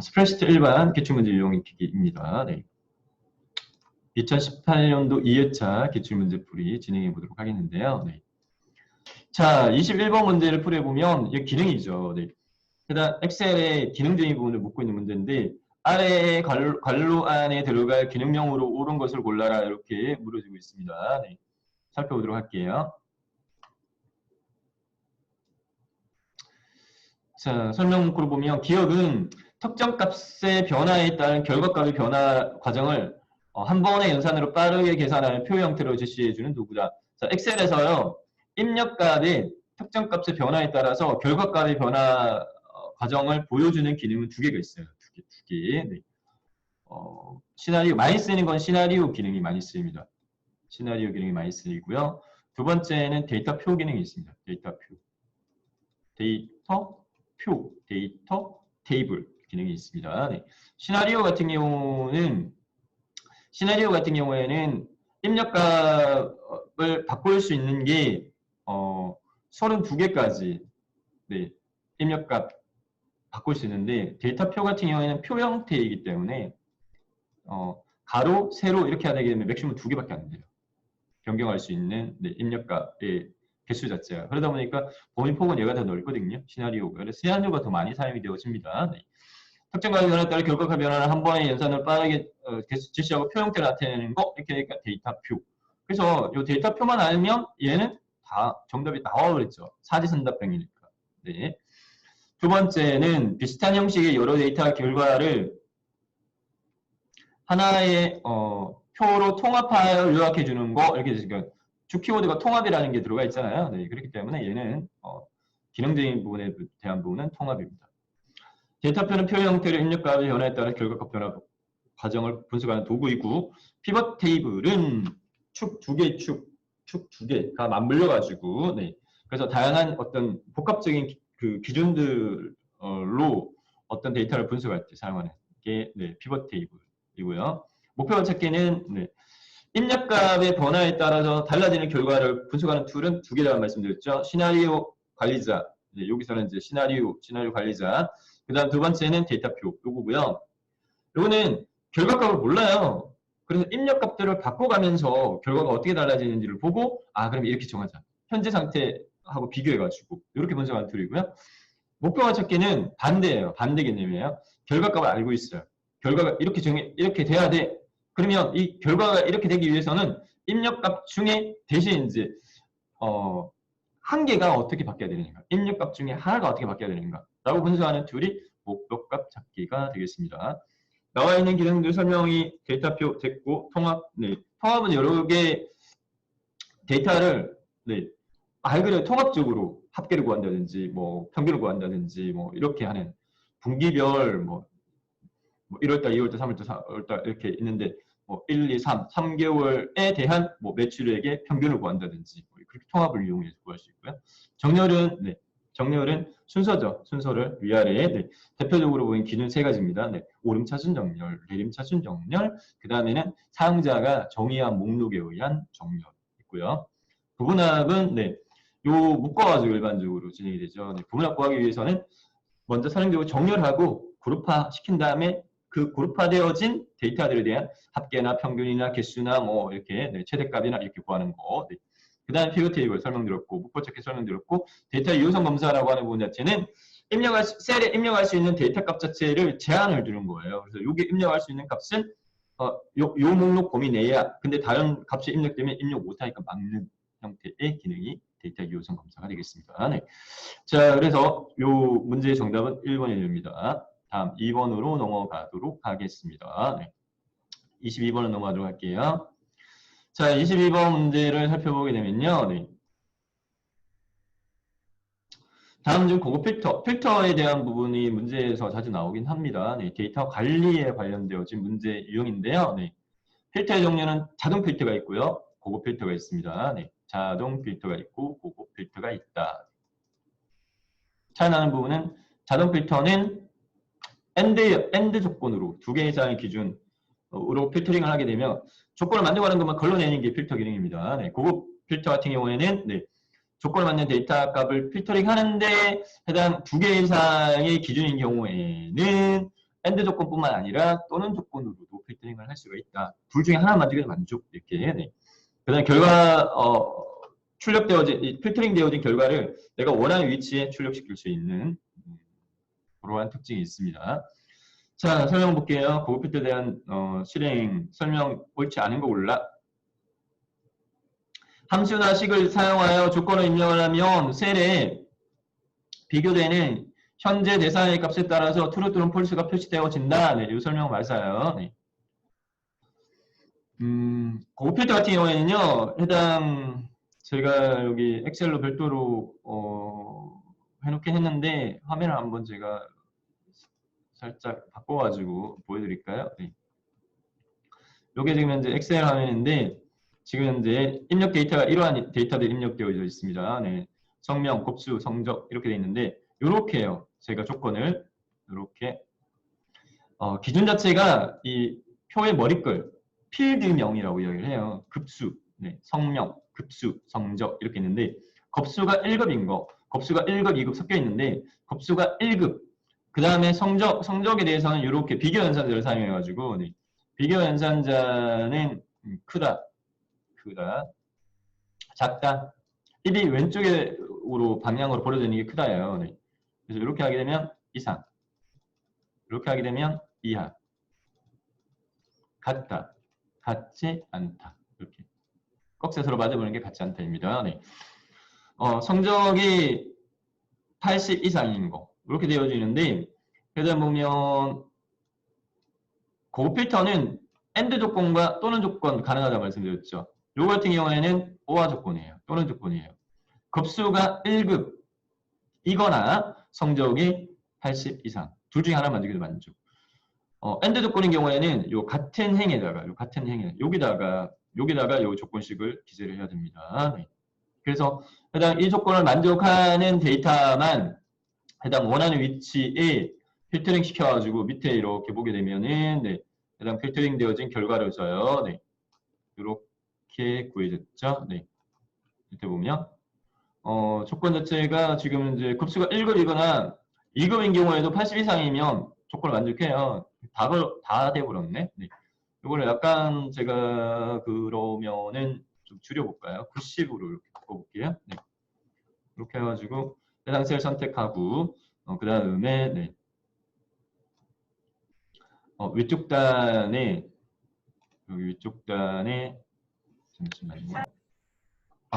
스프레시트 일반 기출문제 유형익히기입니다. 네. 2018년도 2회차 기출문제 풀이 진행해 보도록 하겠는데요. 네. 자, 21번 문제를 풀어보면 이 기능이죠. 네. 그다음 엑셀의 기능적인 부분을 묻고 있는 문제인데 아래의 괄로 안에 들어갈 기능명으로 옳은 것을 골라라 이렇게 물어지고 있습니다. 네. 살펴보도록 할게요. 자, 설명 문구를 보면 기억은 특정 값의 변화에 따른 결과값의 변화 과정을 한 번의 연산으로 빠르게 계산하는 표 형태로 제시해주는 도구다. 자, 엑셀에서요. 입력값의 특정 값의 변화에 따라서 결과값의 변화 과정을 보여주는 기능은 두 개가 있어요. 두 개. 네. 시나리오 많이 쓰이는 건 시나리오 기능이 많이 쓰입니다. 시나리오 기능이 많이 쓰이고요. 두 번째는 데이터표 기능이 있습니다. 데이터표 테이블 기능이 있습니다. 네. 시나리오 같은 경우에는 입력값을 바꿀 수 있는 게 32개까지 네, 입력값 바꿀 수 있는데 데이터표 같은 경우에는 표 형태이기 때문에 가로, 세로 이렇게 하게 되면 맥시멈 2개밖에 안 돼요. 변경할 수 있는 네, 입력값의 개수 자체가. 그러다 보니까 범위 폭은 얘가 더 넓거든요. 시나리오가. 그래서 시나리오가 더 많이 사용이 되어집니다. 네. 특정 가격 변화에 따라 결과값 변화를 한 번의 연산을 빠르게 제시하고 표 형태를 나타내는 거 이렇게 되니까 데이터표. 그래서 이 데이터표만 알면 얘는 다 정답이 나와버렸죠. 사지선답형이니까. 네. 두 번째는 비슷한 형식의 여러 데이터 결과를 하나의 표로 통합하여 요약해 주는 거 이렇게 지금 주 키워드가 통합이라는 게 들어가 있잖아요. 네, 그렇기 때문에 얘는 기능적인 부분에 대한 부분은 통합입니다. 데이터표는 표 형태를 입력값의 변화에 따라 결과값 변화 과정을 분석하는 도구이고 피벗 테이블은 축 두 개가 맞물려 가지고 네. 그래서 다양한 어떤 복합적인 그 기준들로 어떤 데이터를 분석할 때 사용하는 게 네, 피벗 테이블이고요. 목표 찾기는 네. 입력값의 변화에 따라서 달라지는 결과를 분석하는 툴은 두 개라고 말씀드렸죠. 시나리오 관리자. 네, 여기서는 이제 시나리오 관리자. 그 다음 두 번째는 데이터표 요거고요. 요거는 결과값을 몰라요. 그래서 입력값들을 바꿔가면서 결과가 어떻게 달라지는지를 보고 그럼 이렇게 정하자. 현재 상태하고 비교해가지고 이렇게 분석하는 툴이고요. 목표가 찾기는 반대예요. 반대 개념이에요. 결과값을 알고 있어요. 결과가 이렇게 돼야 돼. 그러면 이 결과가 이렇게 되기 위해서는 입력값 중에 대신 이제 한 개가 어떻게 바뀌어야 되는가, 입력값 중에 하나가 어떻게 바뀌어야 되는가라고 분석하는 툴이 목표값 찾기가 되겠습니다. 나와 있는 기능들 설명이 데이터표 됐고 통합, 네, 통합은 여러 개 데이터를 네, 말 그대로 통합적으로 합계를 구한다든지 뭐 평균을 구한다든지 뭐 이렇게 하는 분기별 뭐 1월달, 2월달, 3월달, 4월달 이렇게 있는데 뭐 1, 2, 3개월에 대한 뭐 매출액의 평균을 구한다든지 뭐 그렇게 통합을 이용해서 구할 수 있고요. 정렬은 네, 정렬은 순서죠. 순서를 위아래에 네, 대표적으로 보인 기준 세 가지입니다. 네, 오름차순 정렬, 내림차순 정렬, 그 다음에는 사용자가 정의한 목록에 의한 정렬 있고요. 부분합은 네, 요 묶어가지고 일반적으로 진행이 되죠. 네, 부분합 구하기 위해서는 먼저 설명되고 정렬하고 그룹화 시킨 다음에 그 그룹화되어진 데이터들에 대한 합계나 평균이나 개수나 뭐 이렇게 네, 최대값이나 이렇게 구하는 거. 네. 그 다음 피벗 테이블 설명드렸고 묶어찾기 설명드렸고 데이터 유효성 검사라고 하는 부분 자체는 셀에 입력할 수 있는 데이터 값 자체를 제한을 두는 거예요. 그래서 여기 입력할 수 있는 값은 요 목록 범위 내야. 근데 다른 값이 입력되면 입력 못하니까 막는 형태의 기능이 데이터 유효성 검사가 되겠습니다. 네. 자, 그래서 요 문제의 정답은 1번이 됩니다. 다음 2번으로 넘어가도록 하겠습니다. 네. 22번으로 넘어가도록 할게요. 자, 22번 문제를 살펴보게 되면요. 네. 다음 중 고급 필터에 대한 부분이 문제에서 자주 나오긴 합니다. 네. 데이터 관리에 관련되어진 문제 유형인데요. 네. 필터의 종류는 자동 필터가 있고요. 고급 필터가 있습니다. 네. 자동 필터가 있고 고급 필터가 있다. 차이 나는 부분은 자동 필터는 엔드 조건으로 두 개 이상의 기준으로 필터링을 하게 되면 조건을 만족하는 것만 걸러내는 게 필터 기능입니다. 네, 고급 필터 같은 경우에는 네, 조건에 맞는 데이터 값을 필터링 하는데 해당 2개 이상의 기준인 경우에는 AND 조건뿐만 아니라 또는 조건으로도 필터링을 할 수가 있다. 둘 중에 하나만 만족해도 만족 이렇게. 네. 그다음 결과 출력되어진 필터링 되어진 결과를 내가 원하는 위치에 출력시킬 수 있는 그러한 특징이 있습니다. 자, 설명 볼게요. 고급 필터에 대한 실행 설명 옳지 않은 거 골라. 함수나 식을 사용하여 조건을 입력을 하면 셀에 비교되는 현재 대상의 값에 따라서 true 또는 false가 표시되어진다. 네, 이 설명 맞아요. 네. 고급 필터 같은 경우에는요, 해당 제가 여기 엑셀로 별도로 해놓긴 했는데 화면을 한번 제가 살짝 바꿔가지고 보여드릴까요? 네. 이게 지금 현재 엑셀 화면인데 지금 현재 입력 데이터가 이러한 데이터들이 입력되어 있습니다. 네. 성명, 곱수, 성적 이렇게 되어 있는데 이렇게요. 제가 조건을 이렇게 기준 자체가 이 표의 머리글 필드명이라고 이야기를 해요. 급수, 네. 성명, 급수, 성적 이렇게 있는데 급수가 1급인 거, 급수가 1급, 2급 섞여 있는데 급수가 1급 그 다음에 성적에 대해서는 이렇게 비교 연산자를 사용해가지고 네. 비교 연산자는 크다, 작다. 입이 왼쪽으로 방향으로 벌어지는 게 크다예요. 네. 그래서 이렇게 하게 되면 이상, 이렇게 하게 되면 이하, 같다, 같지 않다. 이렇게 꺽쇠서로 맞아보는 게 같지 않다입니다. 네. 성적이 80 이상인 거 이렇게 되어지는데 그러다 보면 고급 필터는 AND 조건과 또는 조건 가능하다고 말씀드렸죠. 요 같은 경우에는 OR 조건이에요. 또는 조건이에요. 급수가 1급이거나 성적이 80 이상. 둘 중에 하나 만들기도 만족. AND 조건인 경우에는 요 같은 행에다가 여기다가 요 조건식을 기재를 해야 됩니다. 네. 그래서 해당 이 조건을 만족하는 데이터만 해당 원하는 위치에 필터링 시켜가지고 밑에 이렇게 보게 되면은 네. 해당 필터링 되어진 결과를 줘요. 네. 이렇게 구해졌죠. 네. 밑에 보면 조건 자체가 지금 이제 급수가 1급이거나 2급인 경우에도 80 이상이면 조건을 만족해요. 다 돼버렸네. 네. 이거를 약간 제가 그러면은 좀 줄여볼까요? 90으로 이렇게 바꿔볼게요. 네. 이렇게 해가지고 해당 셀 선택하고 그 다음에 네. 위쪽 단에 여기 위쪽 단에 잠시만요.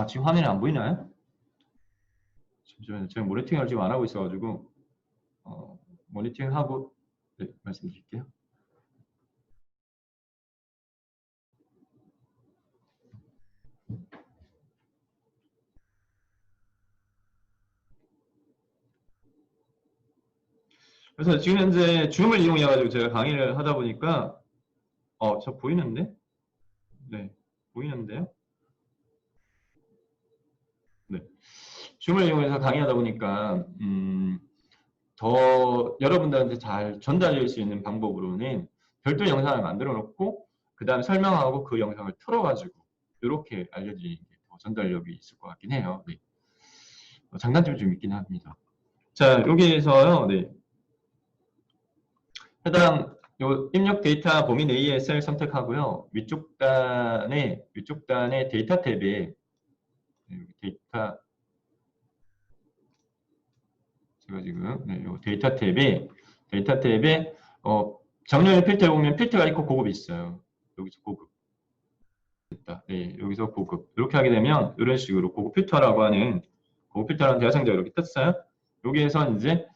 지금 화면이 안 보이나요? 잠시만요. 제가 모니터링을 지금 안 하고 있어가지고 모니터링하고 네, 말씀드릴게요. 그래서 지금 현재 줌을 이용해가지고 제가 강의를 하다 보니까 저 보이는데? 네, 보이는데요? 네. 줌을 이용해서 강의하다 보니까 더 여러분들한테 잘 전달할 수 있는 방법으로는 별도 영상을 만들어 놓고 그 다음 설명하고 그 영상을 틀어가지고 이렇게 알려드리는 게 더 전달력이 있을 것 같긴 해요. 네. 장단점이 좀 있긴 합니다. 자, 여기에서요. 네. 해당 요 입력 데이터 범위 내의 셀 선택하고요. 위쪽 단에 데이터 탭에 데이터 제가 지금 네, 요 데이터 탭에 정렬 필터에 보면 필터가 있고 고급이 있어요. 여기서 고급 됐다. 네, 여기서 고급 이렇게 하게 되면 이런 식으로 고급 필터라고 하는 고급 필터라는 대화상자가 이렇게 떴어요. 여기에서 이제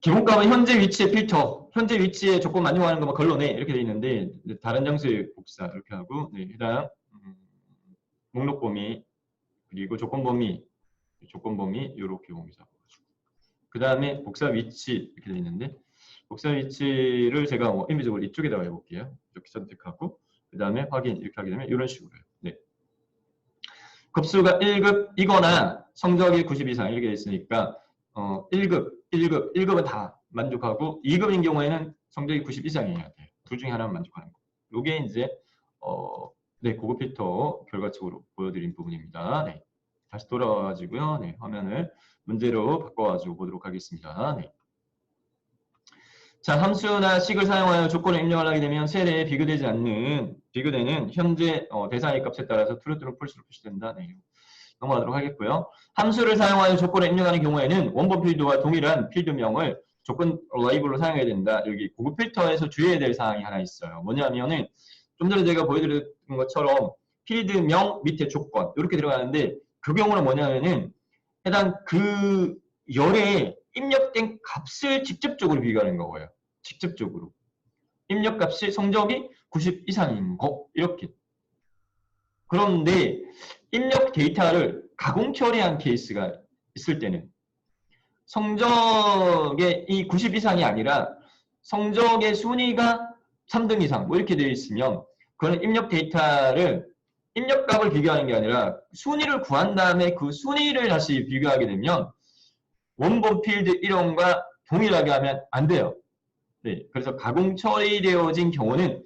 기본값은 현재 위치의 필터, 현재 위치에 조건 만족하는 것만 걸러내 이렇게 돼 있는데 다른 장소의 복사 이렇게 하고 네, 해당 목록 범위 그리고 조건 범위 이렇게 범위 잡아가지고 그 다음에 복사 위치 이렇게 돼 있는데 복사 위치를 제가 이미지를 이쪽에다가 해볼게요. 이렇게 선택하고 그 다음에 확인 이렇게 하게 되면 이런 식으로 해요. 네. 급수가 1급이거나 성적이 90 이상 이렇게 있으니까 1급은 다 만족하고 2급인 경우에는 성적이 90 이상이어야 돼요. 둘 중에 하나만 만족하는 거. 이게 이제 네, 고급 필터 결과적으로 보여드린 부분입니다. 네. 다시 돌아와가지고요. 네, 화면을 문제로 바꿔가지고 보도록 하겠습니다. 네. 자, 함수나 식을 사용하여 조건을 입력을 하게 되면 셀에 비교되는 현재 대상의 값에 따라서 true로 false로 표시된다. 네. 넘어가도록 하겠고요. 함수를 사용하여 조건을 입력하는 경우에는 원본 필드와 동일한 필드명을 조건 레이블로 사용해야 된다. 여기 고급 필터에서 주의해야 될 사항이 하나 있어요. 뭐냐면은 좀 전에 제가 보여드린 것처럼 필드명 밑에 조건 이렇게 들어가는데 그 경우는 뭐냐면은 해당 그 열에 입력된 값을 직접적으로 비교하는 거예요. 직접적으로. 입력값이 성적이 90 이상인 거 이렇게. 그런데 입력 데이터를 가공 처리한 케이스가 있을 때는 성적의 이 90 이상이 아니라 성적의 순위가 3등 이상 뭐 이렇게 되어 있으면 그거는 입력 데이터를 입력값을 비교하는 게 아니라 순위를 구한 다음에 그 순위를 다시 비교하게 되면 원본 필드 이름과 동일하게 하면 안 돼요. 네, 그래서 가공 처리되어진 경우는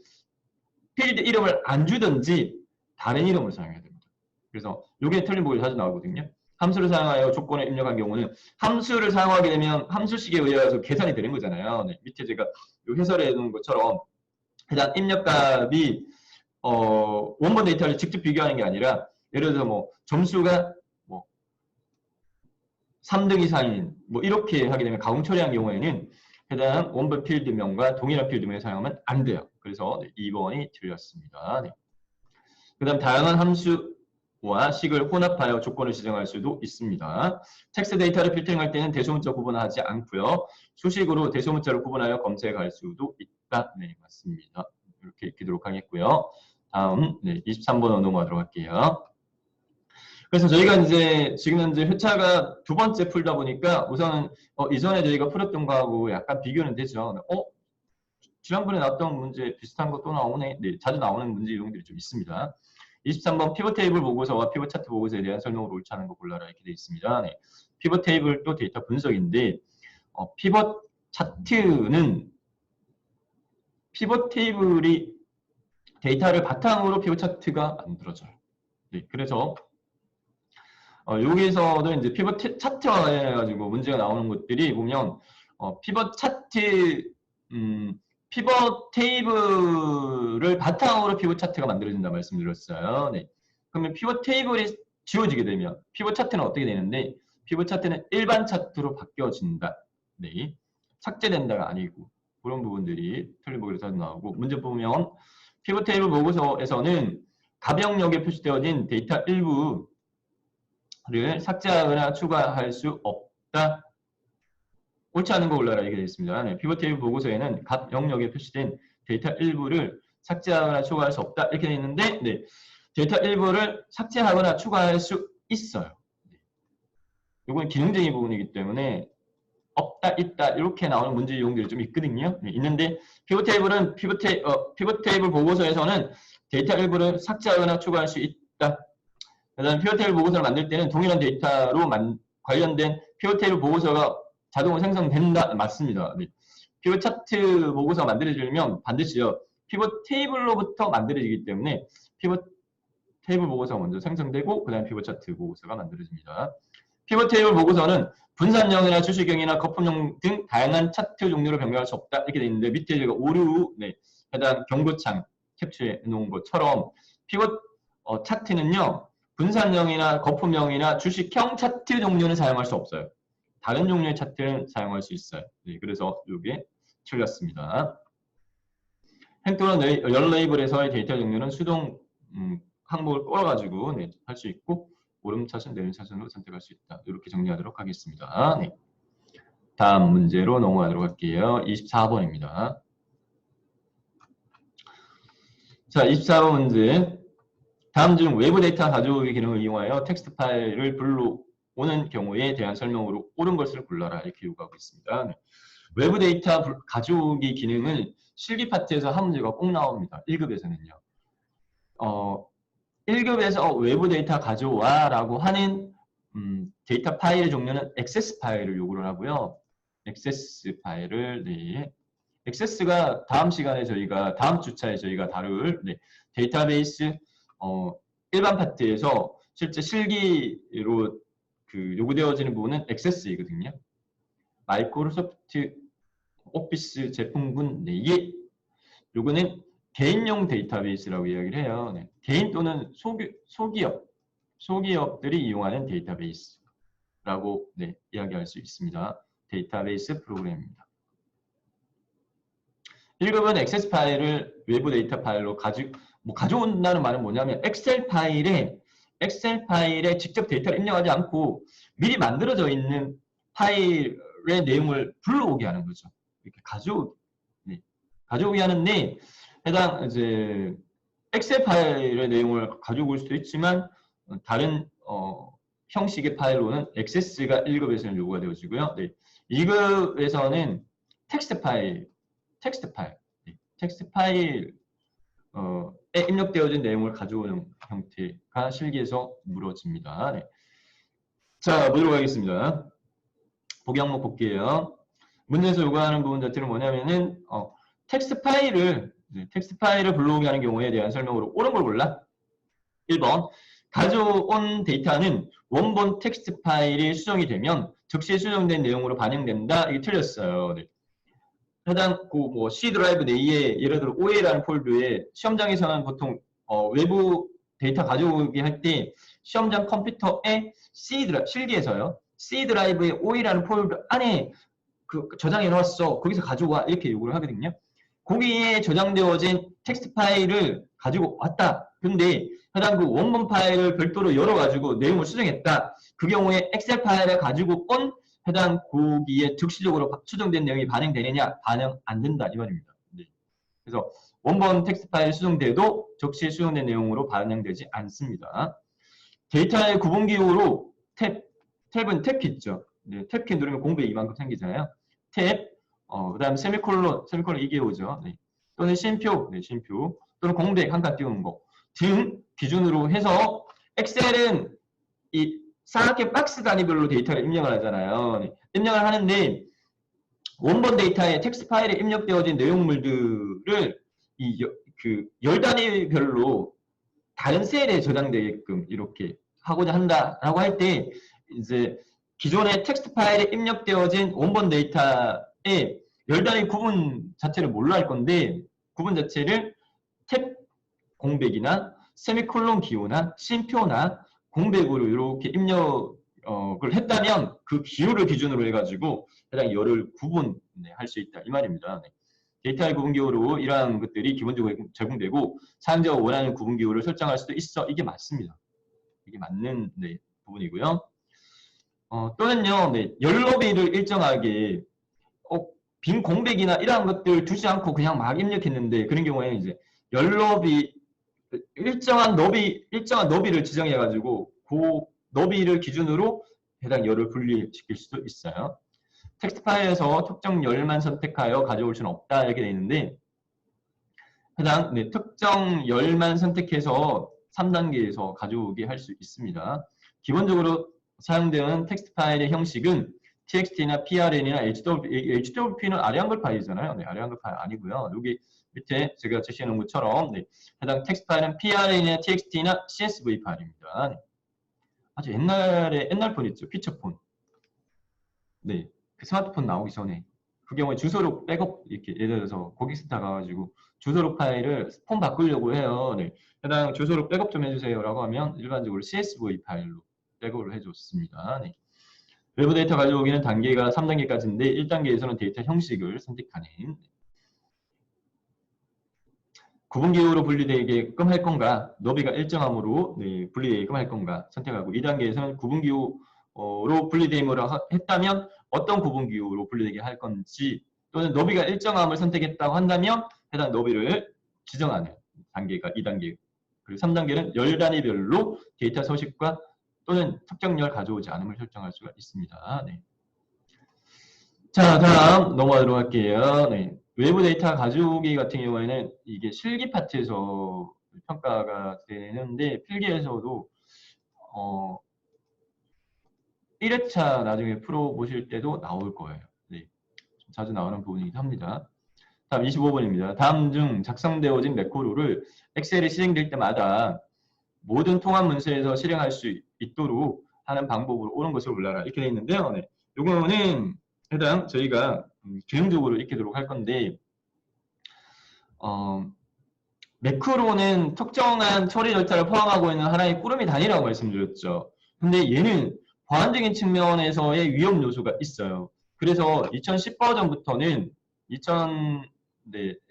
필드 이름을 안 주든지 다른 이름을 사용해야 됩니다. 그래서 이게 틀린 보기 자주 나오거든요. 함수를 사용하여 조건을 입력한 경우는 함수를 사용하게 되면 함수식에 의해서 계산이 되는 거잖아요. 네, 밑에 제가 해설해 놓은 것처럼 일단 입력값이 원본 데이터를 직접 비교하는 게 아니라 예를 들어서 뭐 점수가 뭐 3등 이상인 뭐 이렇게 하게 되면 가공 처리한 경우에는 해당 원본 필드명과 동일한 필드명을 사용하면 안 돼요. 그래서 2번이 틀렸습니다. 네. 그 다음 다양한 함수와 식을 혼합하여 조건을 지정할 수도 있습니다. 텍스트 데이터를 필터링할 때는 대소문자 구분하지 않고요. 수식으로 대소문자를 구분하여 검색할 수도 있다. 네, 맞습니다. 이렇게 익히도록 하겠고요. 다음 23번으로 넘어가도록 할게요. 그래서 저희가 이제 지금 현재 회차가 두 번째 풀다 보니까 우선은 이전에 저희가 풀었던 거하고 약간 비교는 되죠. 지난번에 나왔던 문제 비슷한 거 또 나오네. 네, 자주 나오는 문제 유형들이 좀 있습니다. 23번 피벗 테이블 보고서와 피벗 차트 보고서에 대한 설명을 옳지 않은 거 골라라 이렇게 되어 있습니다. 네. 피벗 테이블도 데이터 분석인데 피벗 차트는 피벗 테이블이 데이터를 바탕으로 피벗 차트가 만들어져요. 네, 그래서 여기서도 이제 피벗 차트와 관련해가지고 문제가 나오는 것들이 보면 피벗 차트 피벗 테이블을 바탕으로 피벗 차트가 만들어진다 말씀드렸어요. 네. 그러면 피벗 테이블이 지워지게 되면 피벗 차트는 어떻게 되는데 피벗 차트는 일반 차트로 바뀌어진다. 네. 삭제된다가 아니고 그런 부분들이 틀린 보기로 자주 나오고 문제 보면 피벗 테이블 보고서에서는 가병력에 표시되어진 데이터 일부를 삭제하거나 추가할 수 없다. 옳지 않은 거 올라라 이렇게 되어 있습니다. 네, 피벗 테이블 보고서에는 각 영역에 표시된 데이터 일부를 삭제하거나 추가할 수 없다 이렇게 되어 있는데 네, 데이터 일부를 삭제하거나 추가할 수 있어요. 이건 기능적인 부분이기 때문에 없다 있다 이렇게 나오는 문제 유형들이 좀 있거든요. 네, 있는데 피벗 테이블은 피벗 테이블 보고서에서는 데이터 일부를 삭제하거나 추가할 수 있다. 그다음 피벗 테이블 보고서를 만들 때는 동일한 데이터로 관련된 피벗 테이블 보고서가 자동으로 생성된다. 맞습니다. 네. 피벗 차트 보고서가 만들어지려면 반드시요. 피벗 테이블로부터 만들어지기 때문에 피벗 테이블 보고서가 먼저 생성되고 그 다음에 피벗 차트 보고서가 만들어집니다. 피벗 테이블 보고서는 분산형이나 주식형이나 거품형 등 다양한 차트 종류로 변경할 수 없다. 이렇게 되어 있는데 밑에 제가 오류 해당 경고창 캡처해 놓은 것처럼 피벗 차트는요. 분산형이나 거품형이나 주식형 차트 종류는 사용할 수 없어요. 다른 종류의 차트는 사용할 수 있어요. 네, 그래서 이게 틀렸습니다. 행 또는 열 레이블에서의 데이터 종류는 수동 항목을 끌어가지고 할 수 있고 오름 차순, 내림 차순으로 선택할 수 있다. 이렇게 정리하도록 하겠습니다. 네. 다음 문제로 넘어가도록 할게요. 24번입니다. 자, 24번 문제. 다음 중 외부 데이터 가져오기 기능을 이용하여 텍스트 파일을 불러오는 경우에 대한 설명으로 옳은 것을 골라라 이렇게 요구하고 있습니다. 네. 외부 데이터 가져오기 기능은 실기 파트에서 한 문제가 꼭 나옵니다. 1급에서는요. 1급에서 외부 데이터 가져와 라고 하는 데이터 파일의 종류는 액세스 파일을 요구를 하고요. 액세스 파일을 액세스가 다음 시간에 다음 주차에 저희가 다룰 데이터베이스 일반 파트에서 실제 실기로 그 요구되어지는 부분은 액세스이거든요. 마이크로소프트 오피스 제품군 4개. 요거는 개인용 데이터베이스라고 이야기를 해요. 네. 개인 또는 소기업들이 이용하는 데이터베이스라고 네, 이야기할 수 있습니다. 데이터베이스 프로그램입니다. 1급은 액세스 파일을 외부 데이터 파일로 가져온다는 말은 뭐냐면 엑셀 파일에 직접 데이터를 입력하지 않고 미리 만들어져 있는 파일의 내용을 불러오게 하는 거죠. 이렇게 가져오게 하는데 해당 이제 엑셀 파일의 내용을 가져올 수도 있지만 다른 형식의 파일로는 액세스가 1급에서는 요구가 되어지고요. 네. 2급에서는 텍스트 파일에 입력되어진 내용을 가져오는 형태가 실기에서 물어집니다. 네. 자, 보도록 하겠습니다. 보기 항목 볼게요. 문제에서 요구하는 부분 자체는 뭐냐면은 텍스트 파일을 불러오게 하는 경우에 대한 설명으로 옳은 걸 골라. 1번 가져온 데이터는 원본 텍스트 파일이 수정이 되면 즉시 수정된 내용으로 반영된다. 이게 틀렸어요. 네. 해당 뭐 C 드라이브 내에 예를 들어 OA라는 폴더에 시험장에서는 보통 외부 데이터 가져오게 할 때 시험장 컴퓨터에 실기에서요. C 드라이브의 OA라는 폴더 안에 그 저장해 놓았어. 거기서 가져와 이렇게 요구를 하거든요. 거기에 저장되어진 텍스트 파일을 가지고 왔다. 근데 해당 그 원본 파일을 별도로 열어가지고 내용을 수정했다. 그 경우에 엑셀 파일을 가지고 온 해당 거기에 즉시적으로 수정된 내용이 반영되느냐? 반영 안 된다. 이 말입니다. 네. 그래서 원본 텍스트 파일이 수정돼도 즉시 수정된 내용으로 반영되지 않습니다. 데이터의 구분기호로 탭은 탭키 있죠. 네, 탭키 누르면 공백이 이만큼 생기잖아요. 탭, 그 다음 세미콜론 2개호죠. 네. 또는 쉼표, 또는 공백 한 칸 띄우는 거 등 기준으로 해서 엑셀은 이 사각형 박스 단위별로 데이터를 입력을 하잖아요. 네. 입력을 하는데 원본 데이터에 텍스트 파일에 입력되어진 내용물들을 열 단위별로 다른 셀에 저장되게끔 이렇게 하고자 한다라고 할 때 이제 기존의 텍스트 파일에 입력되어진 원본 데이터의 열 단위 구분 자체를 뭘로 할 건데 구분 자체를 탭 공백이나 세미콜론 기호나 쉼표나 공백으로 이렇게 입력을 했다면 그 기호를 기준으로 해가지고 해당 열을 구분할 수 있다 이 말입니다. 네. 데이터의 구분 기호로 이러한 것들이 기본적으로 제공되고 사용자가 원하는 구분 기호를 설정할 수도 있어. 이게 맞습니다. 이게 맞는 네, 부분이고요. 또는요, 네, 열 너비를 일정하게 빈 공백이나 이러한 것들 두지 않고 그냥 막 입력했는데 그런 경우에는 이제 열 너비 일정한 너비를 지정해가지고 그 너비를 기준으로 해당 열을 분리시킬 수도 있어요. 텍스트 파일에서 특정 열만 선택하여 가져올 수는 없다 이렇게 되어 있는데 해당 네, 특정 열만 선택해서 3단계에서 가져오게 할 수 있습니다. 기본적으로 사용되는 텍스트 파일의 형식은 txt나 prn이나 hwp는 아래 한글 파일이잖아요. 네, 아래 한글 파일 아니고요. 여기 밑에 제가 제시해 놓은 것처럼 네, 해당 텍스트 파일은 prn이나 txt나 csv 파일입니다. 네. 아주 옛날 폰 있죠. 피처폰. 네, 그 스마트폰 나오기 전에 그 경우에 주소록 백업 이렇게 예를 들어서 고객센터 가가지고 주소록 파일을 폰 바꾸려고 해요. 네, 해당 주소록 백업 좀 해주세요라고 하면 일반적으로 csv 파일로 백업을 해줬습니다. 네. 외부 데이터 가져오기는 단계가 3단계까지인데 1단계에서는 데이터 형식을 선택하는 구분기호로 분리되게끔 할 건가 너비가 일정함으로 네, 분리되게끔 할 건가 선택하고 2단계에서는 구분기호로 분리됨으로 했다면 어떤 구분기호로 분리되게 할 건지 또는 너비가 일정함을 선택했다고 한다면 해당 너비를 지정하는 단계가 2단계 그리고 3단계는 열 단위별로 데이터 서식과 또는 특정 열 가져오지 않음을 설정할 수가 있습니다. 네. 자, 다음 넘어가도록 할게요. 네. 외부 데이터 가져오기 같은 경우에는 이게 실기 파트에서 평가가 되는데 필기에서도 1회차 나중에 풀어보실 때도 나올 거예요. 네. 자주 나오는 부분이기도 합니다. 다음 25번입니다. 다음 중 작성되어진 매크로를 엑셀이 실행될 때마다 모든 통합 문서에서 실행할 수 있도록 하는 방법으로 옳은 것을 골라라 이렇게 되어 있는데요. 네. 요거는 해당 저희가 기능적으로 익히도록 할 건데 매크로는 특정한 처리 절차를 포함하고 있는 하나의 꾸러미 단위라고 말씀드렸죠. 근데 얘는 보안적인 측면에서의 위험 요소가 있어요. 그래서 2010 버전부터는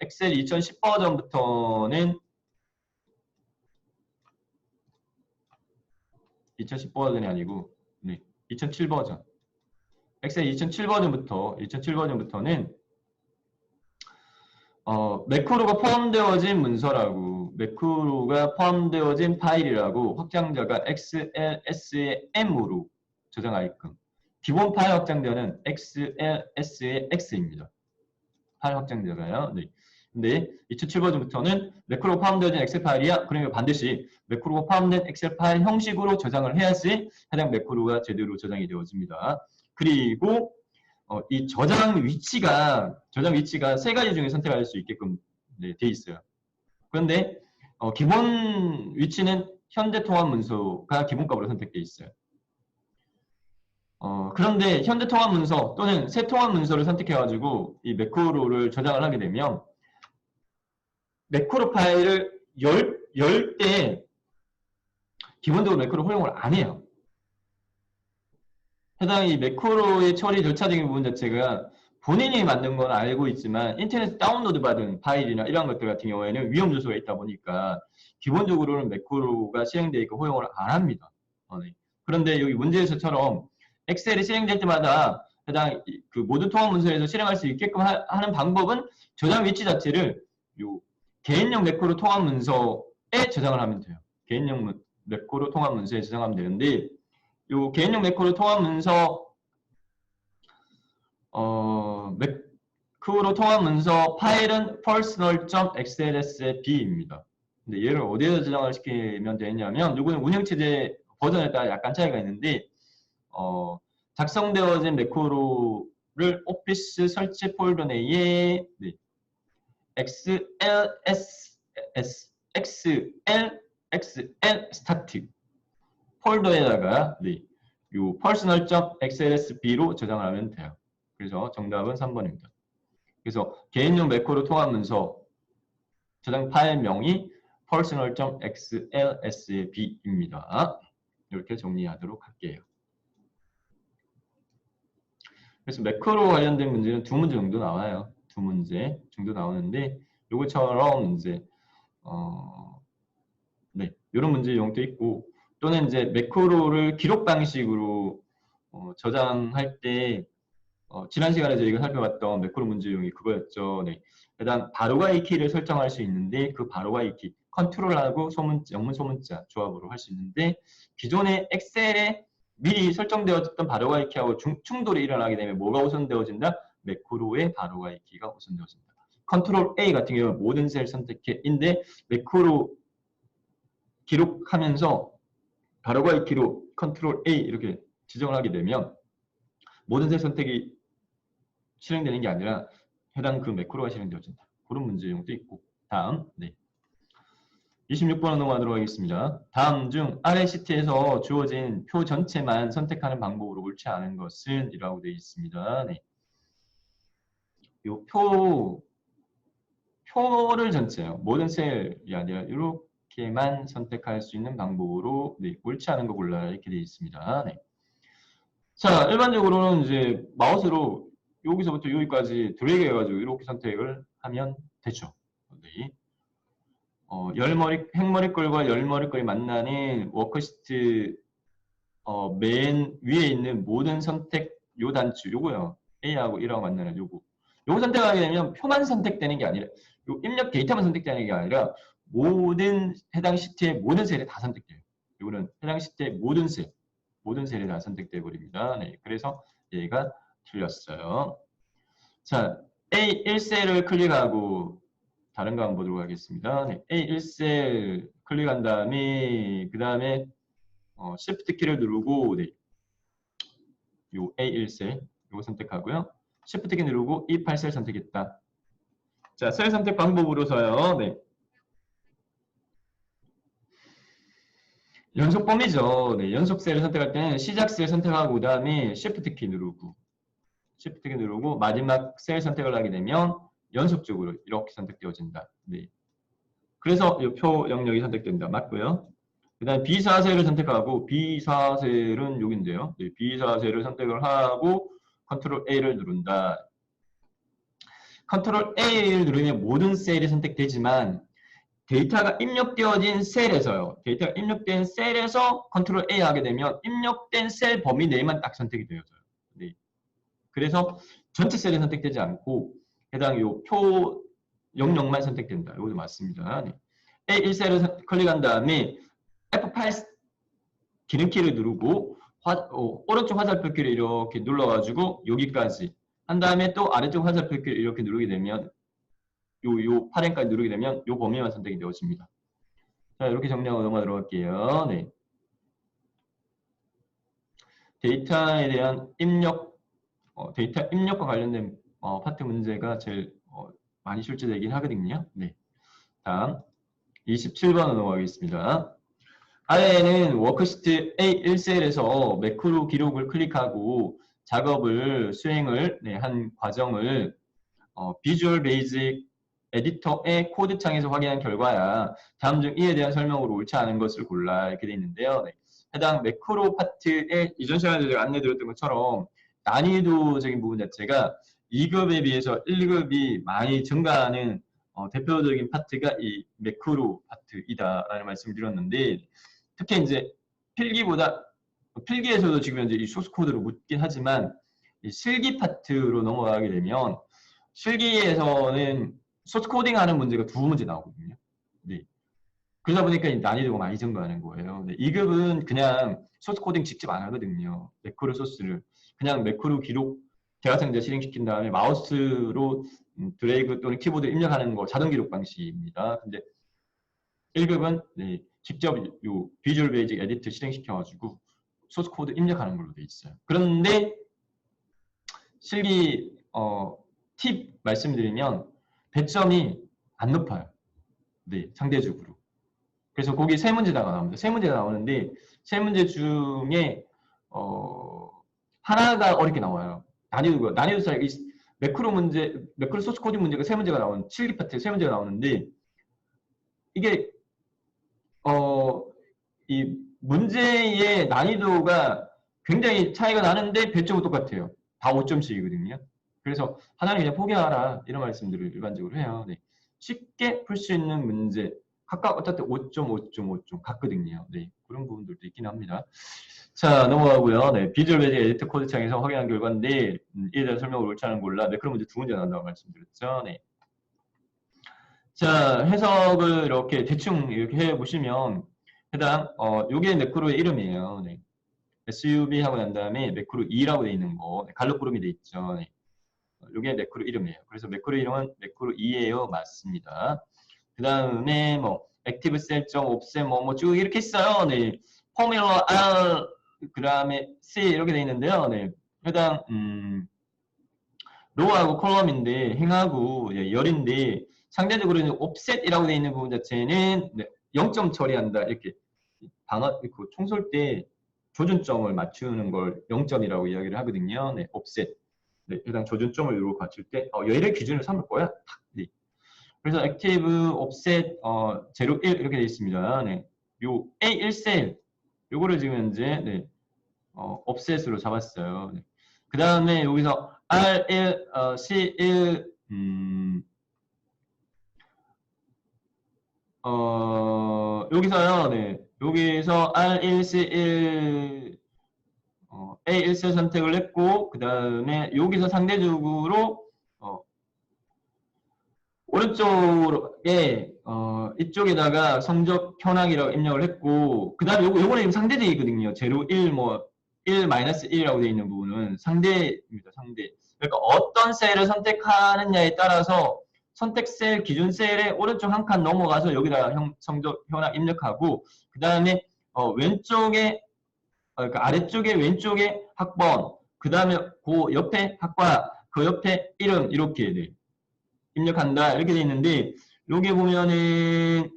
엑셀 2010 버전부터는 2010 버전이 아니고 2007 버전. 엑셀 2007 버전부터는 매크로가 포함되어진 문서라고, 매크로가 포함되어진 파일이라고 확장자가 XLS의 M으로 저장하게끔. 기본 파일 확장자는 XLS의 X입니다. 파일 확장자가요. 네. 근데 2007 버전부터는 매크로가 포함되어진 엑셀 파일이야. 그러면 반드시 매크로가 포함된 엑셀 파일 형식으로 저장을 해야지 해당 매크로가 제대로 저장이 되어집니다. 그리고 이 저장 위치가 세 가지 중에 선택할 수 있게끔 돼 있어요. 그런데 기본 위치는 현재 통합 문서가 기본값으로 선택돼 있어요. 그런데 현재 통합 문서 또는 새 통합 문서를 선택해가지고 이 매크로를 저장을 하게 되면 매크로 파일을 열 때 기본적으로 매크로 활용을 안 해요. 해당 이 매크로의 처리 절차적인 부분 자체가 본인이 만든 건 알고 있지만 인터넷 다운로드 받은 파일이나 이런 것들 같은 경우에는 위험 요소가 있다 보니까 기본적으로는 매크로가 실행되어 있고 허용을 안 합니다. 네. 그런데 여기 문제에서처럼 엑셀이 실행될 때마다 해당 그 모든 통합 문서에서 실행할 수 있게끔 하는 방법은 저장 위치 자체를 요 개인용 매크로 통합 문서에 저장을 하면 돼요. 개인용 매크로 통합 문서에 저장하면 되는데 요 개인용 매크로 통합 문서 매크로 통합 문서 파일은 personal.xlsb입니다. 근데 얘를 어디에서 저장을 시키면 되냐면 요거는 운영체제 버전에 따라 약간 차이가 있는데 작성되어진 매크로를 오피스 설치 폴더 내에 XL 스타틱 폴더에다가 요 personal.xlsb로 저장을 하면 돼요. 그래서 정답은 3번입니다. 그래서 개인용 매크로 통합 문서 저장 파일명이 personal.xlsb입니다. 이렇게 정리하도록 할게요. 그래서 매크로 관련된 문제는 2문제 정도 나와요. 2문제 정도 나오는데 요것처럼 이제 이런 문제 용도 있고 또는 이제 매크로를 기록 방식으로 저장할 때 지난 시간에 저희가 살펴봤던 매크로 문제용이 그거였죠. 네. 일단 바로가이 키를 설정할 수 있는데 그 바로가이 키 컨트롤하고 소문자, 영문 소문자 조합으로 할 수 있는데 기존의 엑셀에 미리 설정되어졌던 바로가이 키하고 충돌이 일어나게 되면 뭐가 우선되어진다? 매크로의 바로가이 키가 우선되어진다. 컨트롤 A 같은 경우는 모든 셀 선택해인데 매크로 기록하면서 바로가이 키로 컨트롤 A 이렇게 지정을 하게 되면 모든 셀 선택이 실행되는 게 아니라 해당 그 매크로가 실행되어진다. 그런 문제용도 있고. 다음 26번 넘어가도록 하겠습니다. 다음 중 아래 시트에서 주어진 표 전체만 선택하는 방법으로 옳지 않은 것은 이라고 되어 있습니다. 요 표를 전체요. 모든 셀이 아니라 이렇게만 선택할 수 있는 방법으로 옳지 않은 거 골라라 이렇게 되어 있습니다. 자, 일반적으로는 이제 마우스로 여기서부터 여기까지 드래그 해가지고 이렇게 선택을 하면 되죠. 행머리꼴과 열머리꼴이 만나는 워크시트 맨 위에 있는 모든 선택 요 단추 요거요. A하고 E라고 만나는 요거 선택하게 되면 표만 선택되는 게 아니라 요 입력 데이터만 선택되는 게 아니라 모든 해당 시트의 모든 셀이 다 선택돼요. 요거는 해당 시트의 모든 셀이 다 선택돼 버립니다. 네, 그래서 얘가 틀렸어요. 자, A1셀을 클릭하고 다른 거 한번 보도록 하겠습니다. 네, A1셀 클릭한 다음에 그 다음에 Shift 키를 누르고 요 A1셀 요거 선택하고요. Shift 키 누르고 E8셀 선택했다. 자, 셀 선택 방법으로서요. 연속범위죠. 네, 연속 셀을 선택할 때는 시작 셀 선택하고 그다음에 Shift 키 누르고 Shift 키 누르고 마지막 셀 선택을 하게 되면 연속적으로 이렇게 선택되어진다. 네. 그래서 이 표 영역이 선택된다. 맞고요. 그 다음 B4셀을 선택하고 B4셀은 여기인데요. 네, B4셀을 선택을 하고 컨트롤 A를 누른다. 컨트롤 A를 누르면 모든 셀이 선택되지만 데이터가 입력되어진 셀에서요. 데이터가 입력된 셀에서 컨트롤 A 하게 되면 입력된 셀 범위 내만 딱 선택이 되어져요. 네. 그래서 전체 셀이 선택되지 않고 해당 요 표 영역만 선택된다. 이것도 맞습니다. 네. A1셀을 클릭한 다음에 F8 기름키를 누르고 오른쪽 화살표키를 이렇게 눌러가지고 여기까지 한 다음에 또 아래쪽 화살표키를 이렇게 누르게 되면 요 8행까지 누르게 되면 요 범위만 선택이 되어집니다. 자, 이렇게 정리하고 넘어가도록 할게요. 네. 데이터에 대한 입력, 데이터 입력과 관련된 파트 문제가 제일 많이 출제되긴 하거든요. 네. 다음 27번으로 넘어가겠습니다. 아래에는 워크시트 A1셀에서 매크로 기록을 클릭하고 작업을 수행을 한 과정을 비주얼 베이직 에디터의 코드창에서 확인한 결과야. 다음 중 이에 대한 설명으로 옳지 않은 것을 골라 이렇게 되어 있는데요. 네. 해당 매크로 파트에 이전 시간에 제가 안내드렸던 것처럼 난이도적인 부분 자체가 2급에 비해서 1급이 많이 증가하는 대표적인 파트가 이 매크로 파트이다라는 말씀을 드렸는데 특히 이제 필기에서도 지금 현재 이 소스 코드로 묻긴 하지만 이 실기 파트로 넘어가게 되면 실기에서는 소스 코딩하는 문제가 2문제 나오거든요. 네. 그러다 보니까 난이도가 많이 증가하는 거예요. 네. 2급은 그냥 소스 코딩 직접 안 하거든요. 매크로 소스를 그냥 매크로 기록 대화상자 실행시킨 다음에 마우스로 드래그 또는 키보드 입력하는 거 자동 기록 방식입니다. 근데 1급은 네, 직접 요 비주얼 베이직 에디터 실행시켜가지고 소스 코드 입력하는 걸로 돼 있어요. 그런데 실기 팁 말씀드리면 배점이 안 높아요. 네, 상대적으로. 그래서 거기 3문제다가 나옵니다. 3문제가 나오는데 3문제 중에 하나가 어렵게 나와요. 난이도 차이 매크로 소스 코딩 문제가 3문제가 나오는 실기 파트에 3문제가 나오는데 이게 이 문제의 난이도가 굉장히 차이가 나는데 배점은 똑같아요. 다 5점씩이거든요. 그래서 하나는 그냥 포기하라 이런 말씀들을 일반적으로 해요. 네. 쉽게 풀 수 있는 문제 각각 어쨌든 5점, 5점, 5점 같거든요. 네. 그런 부분들도 있긴 합니다. 자, 넘어가고요. 네. 비주얼 베이직 에디터 코드 창에서 확인한 결과인데 이에 대한 설명을 옳지 않은 몰라. 네. 그런 문제 2문제 나온다고 말씀드렸죠. 네. 자, 해석을 이렇게 대충 이렇게 해보시면 해당 요게 매크로의 이름이에요. 네. SUV 하고 난 다음에 매크로 2라고 되어 있는 거 갈록구름이 되어 있죠. 네. 요게 매크로 이름이에요. 그래서 매크로 이름은 매크로 2예요. 맞습니다. 그 다음에 뭐 액티브 셀점, 옵셋 쭉 이렇게 있어요. 네. 포뮬러 R 그 다음에 C 이렇게 되어 있는데요. 네. 해당 로우하고 컬럼인데 행하고 열인데 상대적으로 옵셋이라고 되어 있는 부분 자체는 0점 처리한다 이렇게 총 쏠 때 조준점을 맞추는 걸 0점이라고 이야기를 하거든요. 네, 옵셋. 네, 해당 조준점을 이렇게 맞출 때 얘를 기준으로 삼을 거야. 네. 그래서 액티브 옵셋 0, 1 이렇게 되어 있습니다. 네. 요 A1셀 요거를 지금 현재 네, 옵셋으로 잡았어요. 네. 그 다음에 여기서 R1, C1 여기서요. 네. 여기서 R1, C1 A1셀 선택을 했고 그 다음에 여기서 상대적으로 오른쪽에 이쪽에다가 성적 현황이라고 입력을 했고 그 다음에 요거는 상대적이거든요. 0, 1, 뭐 1, 마이너스 1이라고 되어 있는 부분은 상대입니다. 상대. 그러니까 어떤 셀을 선택하느냐에 따라서 선택 셀, 기준 셀의 오른쪽 한 칸 넘어가서 여기다가 성적 현황 입력하고 그 다음에 왼쪽에 그러니까 아래쪽에 왼쪽에 학번 그 다음에 그 옆에 학과 그 옆에 이름 이렇게 네. 입력한다 이렇게 돼 있는데 여기 보면은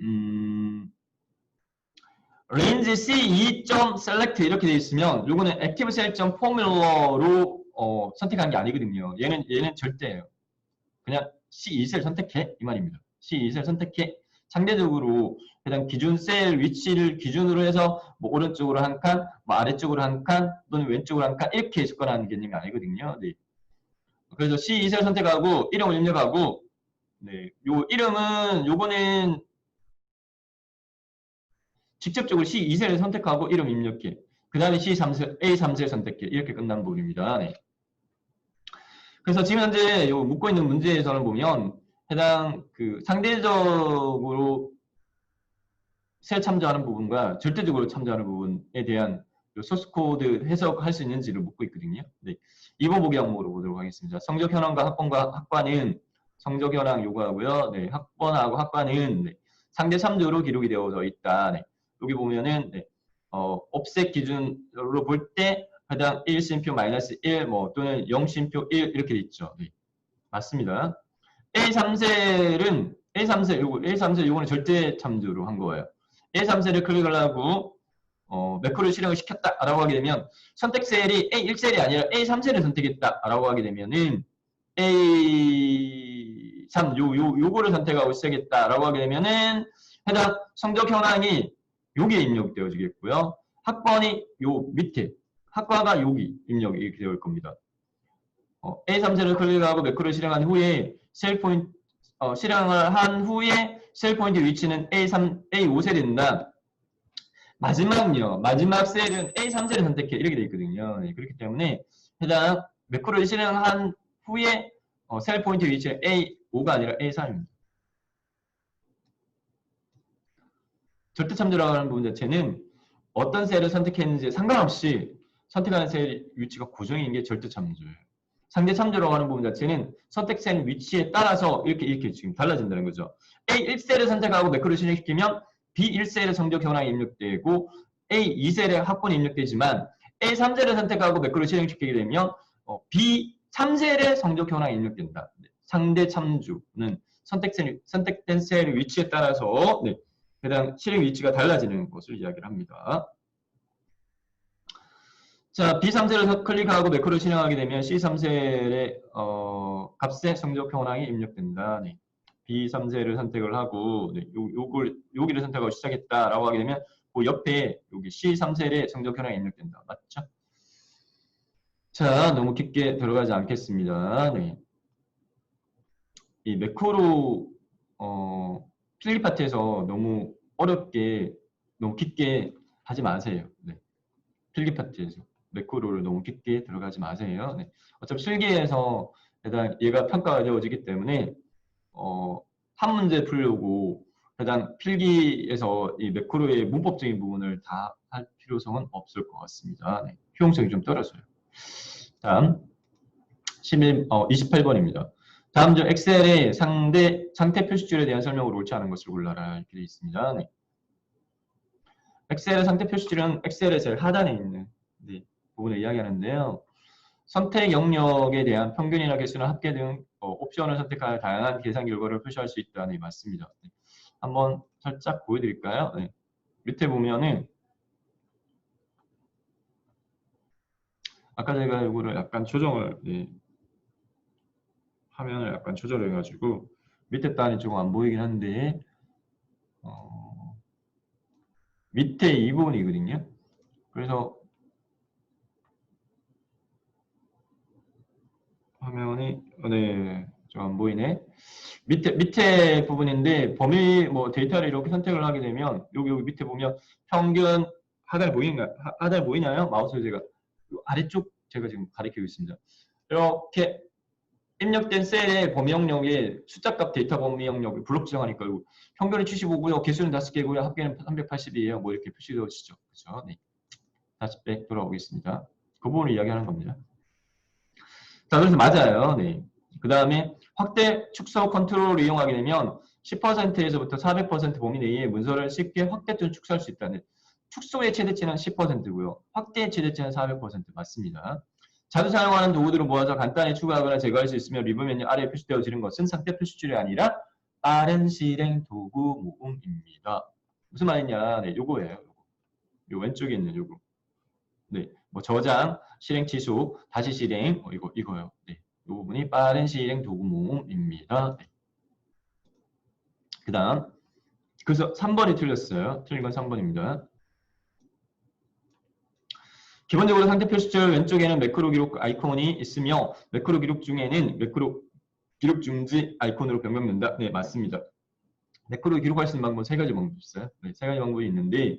range C2.select 이렇게 되어 있으면 요거는 activeCell.formula로 선택한 게 아니거든요. 얘는 절대예요. 그냥 C2셀 선택해 이 말입니다. C2셀 선택해. 상대적으로 해당 기준 셀 위치를 기준으로 해서 뭐 오른쪽으로 한 칸, 뭐 아래쪽으로 한 칸, 또는 왼쪽으로 한 칸 이렇게 접근하는 개념이 아니거든요. 네. 그래서 C2셀 선택하고 이름을 입력하고 네. 요 이름은 요거는 직접적으로 C2셀을 선택하고 이름 입력해. 그 다음에 C3셀, A3셀 선택해. 이렇게 끝난 부분입니다. 네. 그래서 지금 현재 요 묻고 있는 문제에서는 보면 해당 그 상대적으로 셀 참조하는 부분과 절대적으로 참조하는 부분에 대한 소스 코드 해석할 수 있는지를 묻고 있거든요. 네. 2번 보기 항목으로 보도록 하겠습니다. 성적 현황과 학번과 학과는 성적 현황 요구하고요. 네. 학번하고 학과는 네. 상대 참조로 기록이 되어져 있다. 네. 여기 보면은 네. 옵셋 기준으로 볼 때 해당 1심표 마이너스 1 뭐 또는 0심표 1 이렇게 돼 있죠. 네. 맞습니다. A3셀은 A3셀 요거는 절대 참조로 한 거예요. A3셀을 클릭을 하고 매크로를 실행을 시켰다라고 하게 되면 선택 셀이 A1셀이 아니라 A3셀을 선택했다라고 하게 되면은 A3 요거를 선택하고 시작했다라고 하게 되면은 해당 성적 현황이 여기에 입력되어지겠고요. 학번이 요 밑에 학과가 여기 입력이 이렇게 되어 올 겁니다. A3셀을 클릭하고 매크로를 실행한 후에 셀 포인트 실행을 한 후에 셀 포인트 위치는 A5셀이 된다. 마지막은요. 마지막 셀은 A3셀을 선택해. 이렇게 되어 있거든요. 네, 그렇기 때문에 해당 매크로를 실행한 후에 셀 포인트 위치는 A5가 아니라 A3입니다. 절대 참조라고 하는 부분 자체는 어떤 셀을 선택했는지 상관없이 선택하는 셀 위치가 고정인 게 절대 참조예요. 상대 참조라고 하는 부분 자체는 선택 셀 위치에 따라서 이렇게 지금 달라진다는 거죠. A1셀을 선택하고 매크로를 실행시키면 B1셀의 성적 현황이 입력되고 A2셀의 학번이 입력되지만 A3셀을 선택하고 매크로를 실행시키게 되면 B3셀의 성적 현황이 입력된다. 상대 참조는 선택된 셀의 위치에 따라서 네, 해당 실행 위치가 달라지는 것을 이야기를 합니다. 자, B3셀을 클릭하고 매크로를 실행하게 되면 C3셀의 값의 성적 현황이 입력된다. 네. B3셀을 선택을 하고 네, 여기를 선택하고 시작했다라고 하게 되면 그 옆에 여기 C3셀의 성적 현황이 입력된다. 맞죠? 자, 너무 깊게 들어가지 않겠습니다. 네. 이 매크로 필기 파트에서 너무 어렵게 너무 깊게 하지 마세요. 네. 필기 파트에서 매크로를 너무 깊게 들어가지 마세요. 네. 어차피 실기에서 해당 얘가 평가가 되어지기 때문에 한 문제 풀려고 해당 필기에서 이 매크로의 문법적인 부분을 다 할 필요성은 없을 것 같습니다. 네. 효용성이 좀 떨어져요. 다음 28번입니다. 다음 중 엑셀의 상태 표시줄에 대한 설명으로 옳지 않은 것을 골라라 이렇게 되어 있습니다. 네. 엑셀의 상태 표시줄은 엑셀의 제일 하단에 있는 부분을 이야기하는데요. 선택 영역에 대한 평균이나 개수나 합계 등 옵션을 선택하여 다양한 계산 결과를 표시할 수 있다는 맞습니다. 네. 한번 살짝 보여드릴까요? 네. 밑에 보면은 아까 제가 이거를 약간 조정을 화면을 약간 조절해 가지고 밑에 단이 조금 안 보이긴 한데 밑에 이 부분이거든요. 그래서 화면이 좀 안 보이네. 밑에 부분인데 범위 데이터를 이렇게 선택을 하게 되면 여기 밑에 보면 평균 하단에 보이나요? 마우스 제가 아래쪽 제가 지금 가리키고 있습니다. 이렇게 입력된 셀의 범위 영역에 숫자값 데이터 범위 영역을 블록 지정하니까 평균이 75고요. 개수는 5개고요. 합계는 380이에요. 뭐 이렇게 표시되어지죠. 그렇죠? 네. 다시 백 돌아오겠습니다. 그 부분을 이야기하는 겁니다. 자, 그래서 맞아요. 네. 그 다음에 확대 축소 컨트롤을 이용하게 되면 10%에서부터 400% 범위 내에 문서를 쉽게 확대 또는 축소할 수 있다는 축소의 최대치는 10%고요. 확대의 최대치는 400% 맞습니다. 자주 사용하는 도구들을 모아서 간단히 추가하거나 제거할 수 있으며 리뷰 메뉴 아래에 표시되어지는 것은 상태 표시줄이 아니라 빠른 실행 도구 모음입니다. 무슨 말이냐? 네, 요거예요. 요거. 요 왼쪽에 있는 요거. 네, 뭐 저장, 실행 취소, 다시 실행, 이거요. 네, 이 부분이 빠른 실행 도구 모음입니다. 네. 그 다음, 그래서 3번이 틀렸어요. 틀린 건 3번입니다. 기본적으로 상태 표시줄 왼쪽에는 매크로 기록 아이콘이 있으며 매크로 기록 중에는 매크로 기록 중지 아이콘으로 변경된다. 네, 맞습니다. 매크로 기록할 수 있는 방법은 세 가지 방법이 있어요. 네, 세 가지 방법이 있는데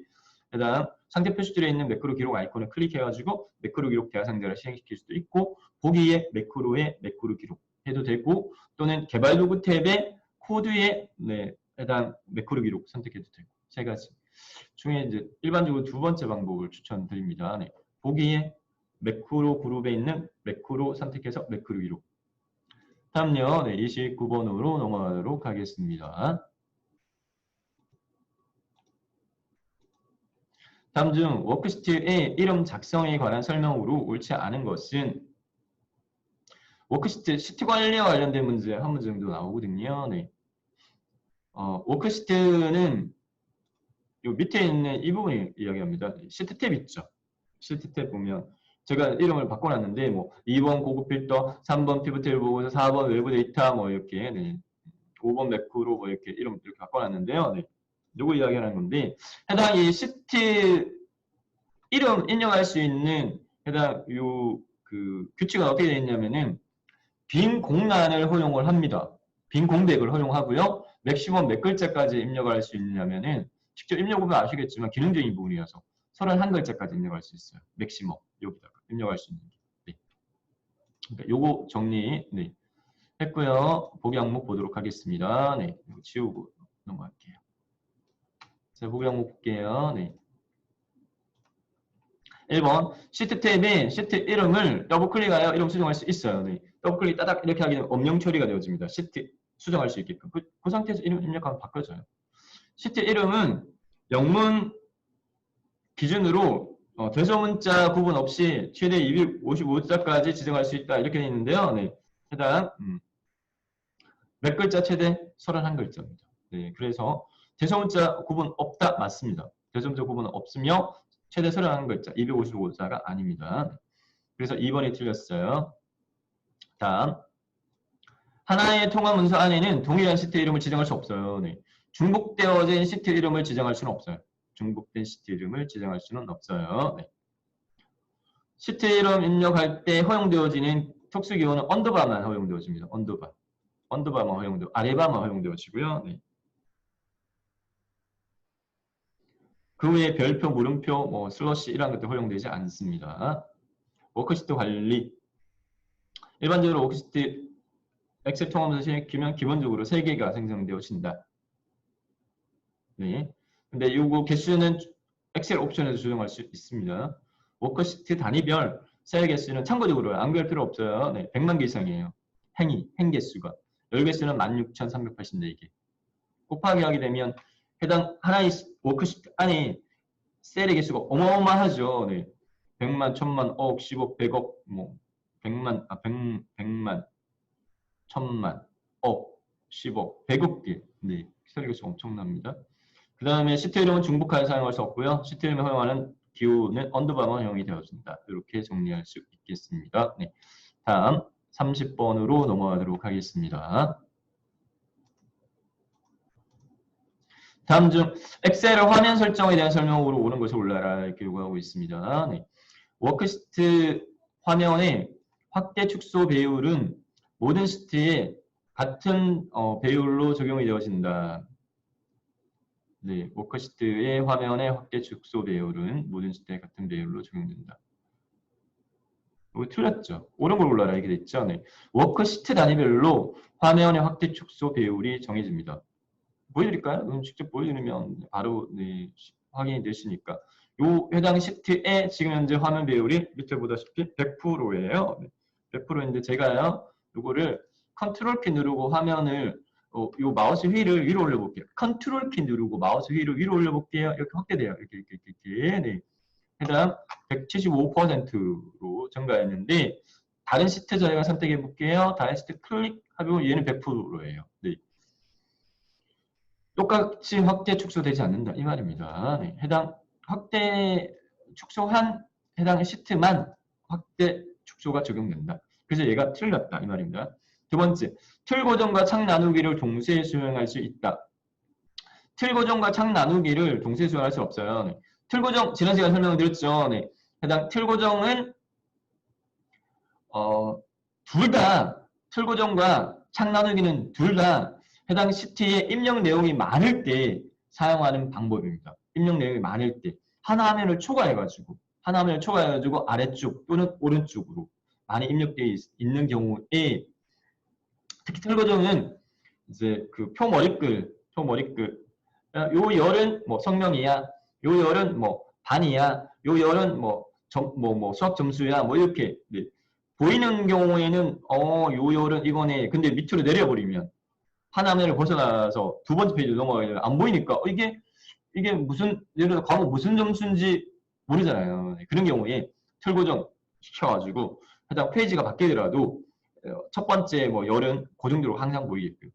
일단 상태 표시줄에 있는 매크로 기록 아이콘을 클릭해가지고 매크로 기록 대화 상자를 실행시킬 수도 있고 보기에 매크로에 매크로 기록 해도 되고 또는 개발 도구 탭에 코드에 네, 해당 매크로 기록 선택해도 되고 세 가지 중에 이제 일반적으로 두 번째 방법을 추천드립니다. 네, 보기에 매크로 그룹에 있는 매크로 선택해서 매크로 기록. 다음요, 네, 29번으로 넘어가도록 하겠습니다. 다음 중 워크시트의 이름 작성에 관한 설명으로 옳지 않은 것은 워크시트 시트 관리와 관련된 문제 한 문제 정도 나오거든요. 네. 워크시트는 요 밑에 있는 이 부분을 이야기합니다. 시트 탭 있죠. 시트 탭 보면 제가 이름을 바꿔놨는데 뭐 2번 고급 필터, 3번 피벗테이블 보고서, 4번 외부 데이터 뭐 이렇게 네. 5번 매크로 뭐 이렇게 이름 이렇게 바꿔놨는데요. 네. 요거 이야기하는 건데 해당 이 시트 이름 입력할 수 있는 해당 요 그 규칙은 어떻게 되어 있냐면은 빈 공란을 허용을 합니다. 빈 공백을 허용하고요. 맥시멈 몇 글자까지 입력할 수 있냐면은 직접 입력해보면 아시겠지만 기능적인 부분이어서 31글자까지 입력할 수 있어요. 맥시멈 여기다가 입력할 수 있는 게. 네. 그러니까 요거 정리 네. 했고요. 보기 항목 보도록 하겠습니다. 네. 이거 지우고 넘어갈게요. 자, 보기 항목 볼게요. 네. 1번 시트 탭에 시트 이름을 더블 클릭하여 이름 수정할 수 있어요. 네. 더블 클릭 따닥 이렇게 하게 되면 엄령 처리가 되어집니다. 시트 수정할 수 있게끔. 그 상태에서 이름 입력하면 바꿔져요. 시트 이름은 영문 기준으로 대소문자 구분 없이 최대 255자까지 지정할 수 있다. 이렇게 되어 있는데요. 네. 해당 몇 글자 최대 31글자입니다. 네. 그래서 대소문자 구분 없다. 맞습니다. 대소문자 구분은 없으며 최대 31글자, 255자가 아닙니다. 그래서 2번이 틀렸어요. 다음. 하나의 통화 문서 안에는 동일한 시트 이름을 지정할 수 없어요. 네. 중복되어진 시트 이름을 지정할 수는 없어요. 중복된 시트 이름을 지정할 수는 없어요. 네. 시트 이름 입력할 때 허용되어지는 특수기호는 언더바만 허용되어집니다. 언더바. 언더바만 허용되어, 아래바만 허용되어지고요. 네. 그 외에 별표, 물음표, 뭐 슬러시 이런 것도 허용되지 않습니다. 워크시트 관리. 일반적으로 워크시트 엑셀 통합에서 실행시키면 기본적으로 3개가 생성되어진다. 네. 근데 요거 개수는 엑셀 옵션에서 조정할 수 있습니다. 워크시트 단위별 셀 개수는 참고적으로 안 그럴 필요 없어요. 네. 100만 개 이상이에요. 행 개수가. 열 개수는 16,384개. 곱하기 하게 되면 해당 하나의 워크시트 안에 셀의 개수가 어마어마하죠. 네. 100만, 1000만, 억, 10억, 100억, 뭐 100만, 100만, 1000만, 억, 10억, 100억 개. 네. 셀의 개수가 엄청납니다. 그 다음에 시트 이름은 중복하여 사용할 수 없고요. 시트 이름을 허용하는 기호는 언더바만 허용이 되어진다. 이렇게 정리할 수 있겠습니다. 네. 다음 30번으로 넘어가도록 하겠습니다. 다음 중 엑셀의 화면 설정에 대한 설명으로 옳은 것을 올라라 이렇게 요구하고 있습니다. 네. 워크시트 화면의 확대 축소 배율은 모든 시트에 같은 배율로 적용이 되어진다. 네, 워크시트의 화면의 확대 축소 배율은 모든 시트에 같은 배율로 적용된다. 이거 틀렸죠? 옳은 걸 골라라 이렇게 됐죠? 네. 워크시트 단위별로 화면의 확대 축소 배율이 정해집니다. 보여드릴까요? 그럼 직접 보여드리면 바로 네, 확인이 되시니까. 요 해당 시트에 지금 현재 화면 배율이 밑에 보다시피 100%예요. 100%인데 제가요, 요거를 컨트롤 키 누르고 화면을 요 마우스 휠을 위로 올려볼게요. 컨트롤 키 누르고 마우스 휠을 위로 올려볼게요. 이렇게 확대돼요. 이렇게. 네. 해당 175%로 증가했는데 다른 시트 저희가 선택해 볼게요. 다른 시트 클릭하면 얘는 100%예요. 네. 똑같이 확대 축소되지 않는다 이 말입니다. 네. 해당 확대 축소한 해당 시트만 확대 축소가 적용된다. 그래서 얘가 틀렸다 이 말입니다. 두 번째, 틀 고정과 창 나누기를 동시에 수행할 수 있다. 틀 고정과 창 나누기를 동시에 수행할 수 없어요. 네. 틀 고정 지난 시간에 설명을 드렸죠. 네. 해당 틀 고정은 둘 다 틀 고정과 창 나누기는 둘 다 해당 시트의 입력 내용이 많을 때 사용하는 방법입니다. 입력 내용이 많을 때 하나 화면을 초과해가지고 아래쪽 또는 오른쪽으로 많이 입력되어 있는 경우에 특히 틀 고정은 이제 그 표 머리글 요 열은 뭐 성명이야, 요 열은 뭐 반이야, 요 열은 뭐 수학 점수야, 뭐 이렇게 네. 보이는 경우에는 요 열은 이거네. 근데 밑으로 내려버리면 한 화면을 벗어나서 두 번째 페이지로 넘어가면 안 보이니까 이게 무슨 예를 들어 과목 무슨 점수인지 모르잖아요. 그런 경우에 틀 고정 시켜가지고 해당 페이지가 바뀌더라도 첫 번째 뭐 열은 그 정도로 항상 보이게끔.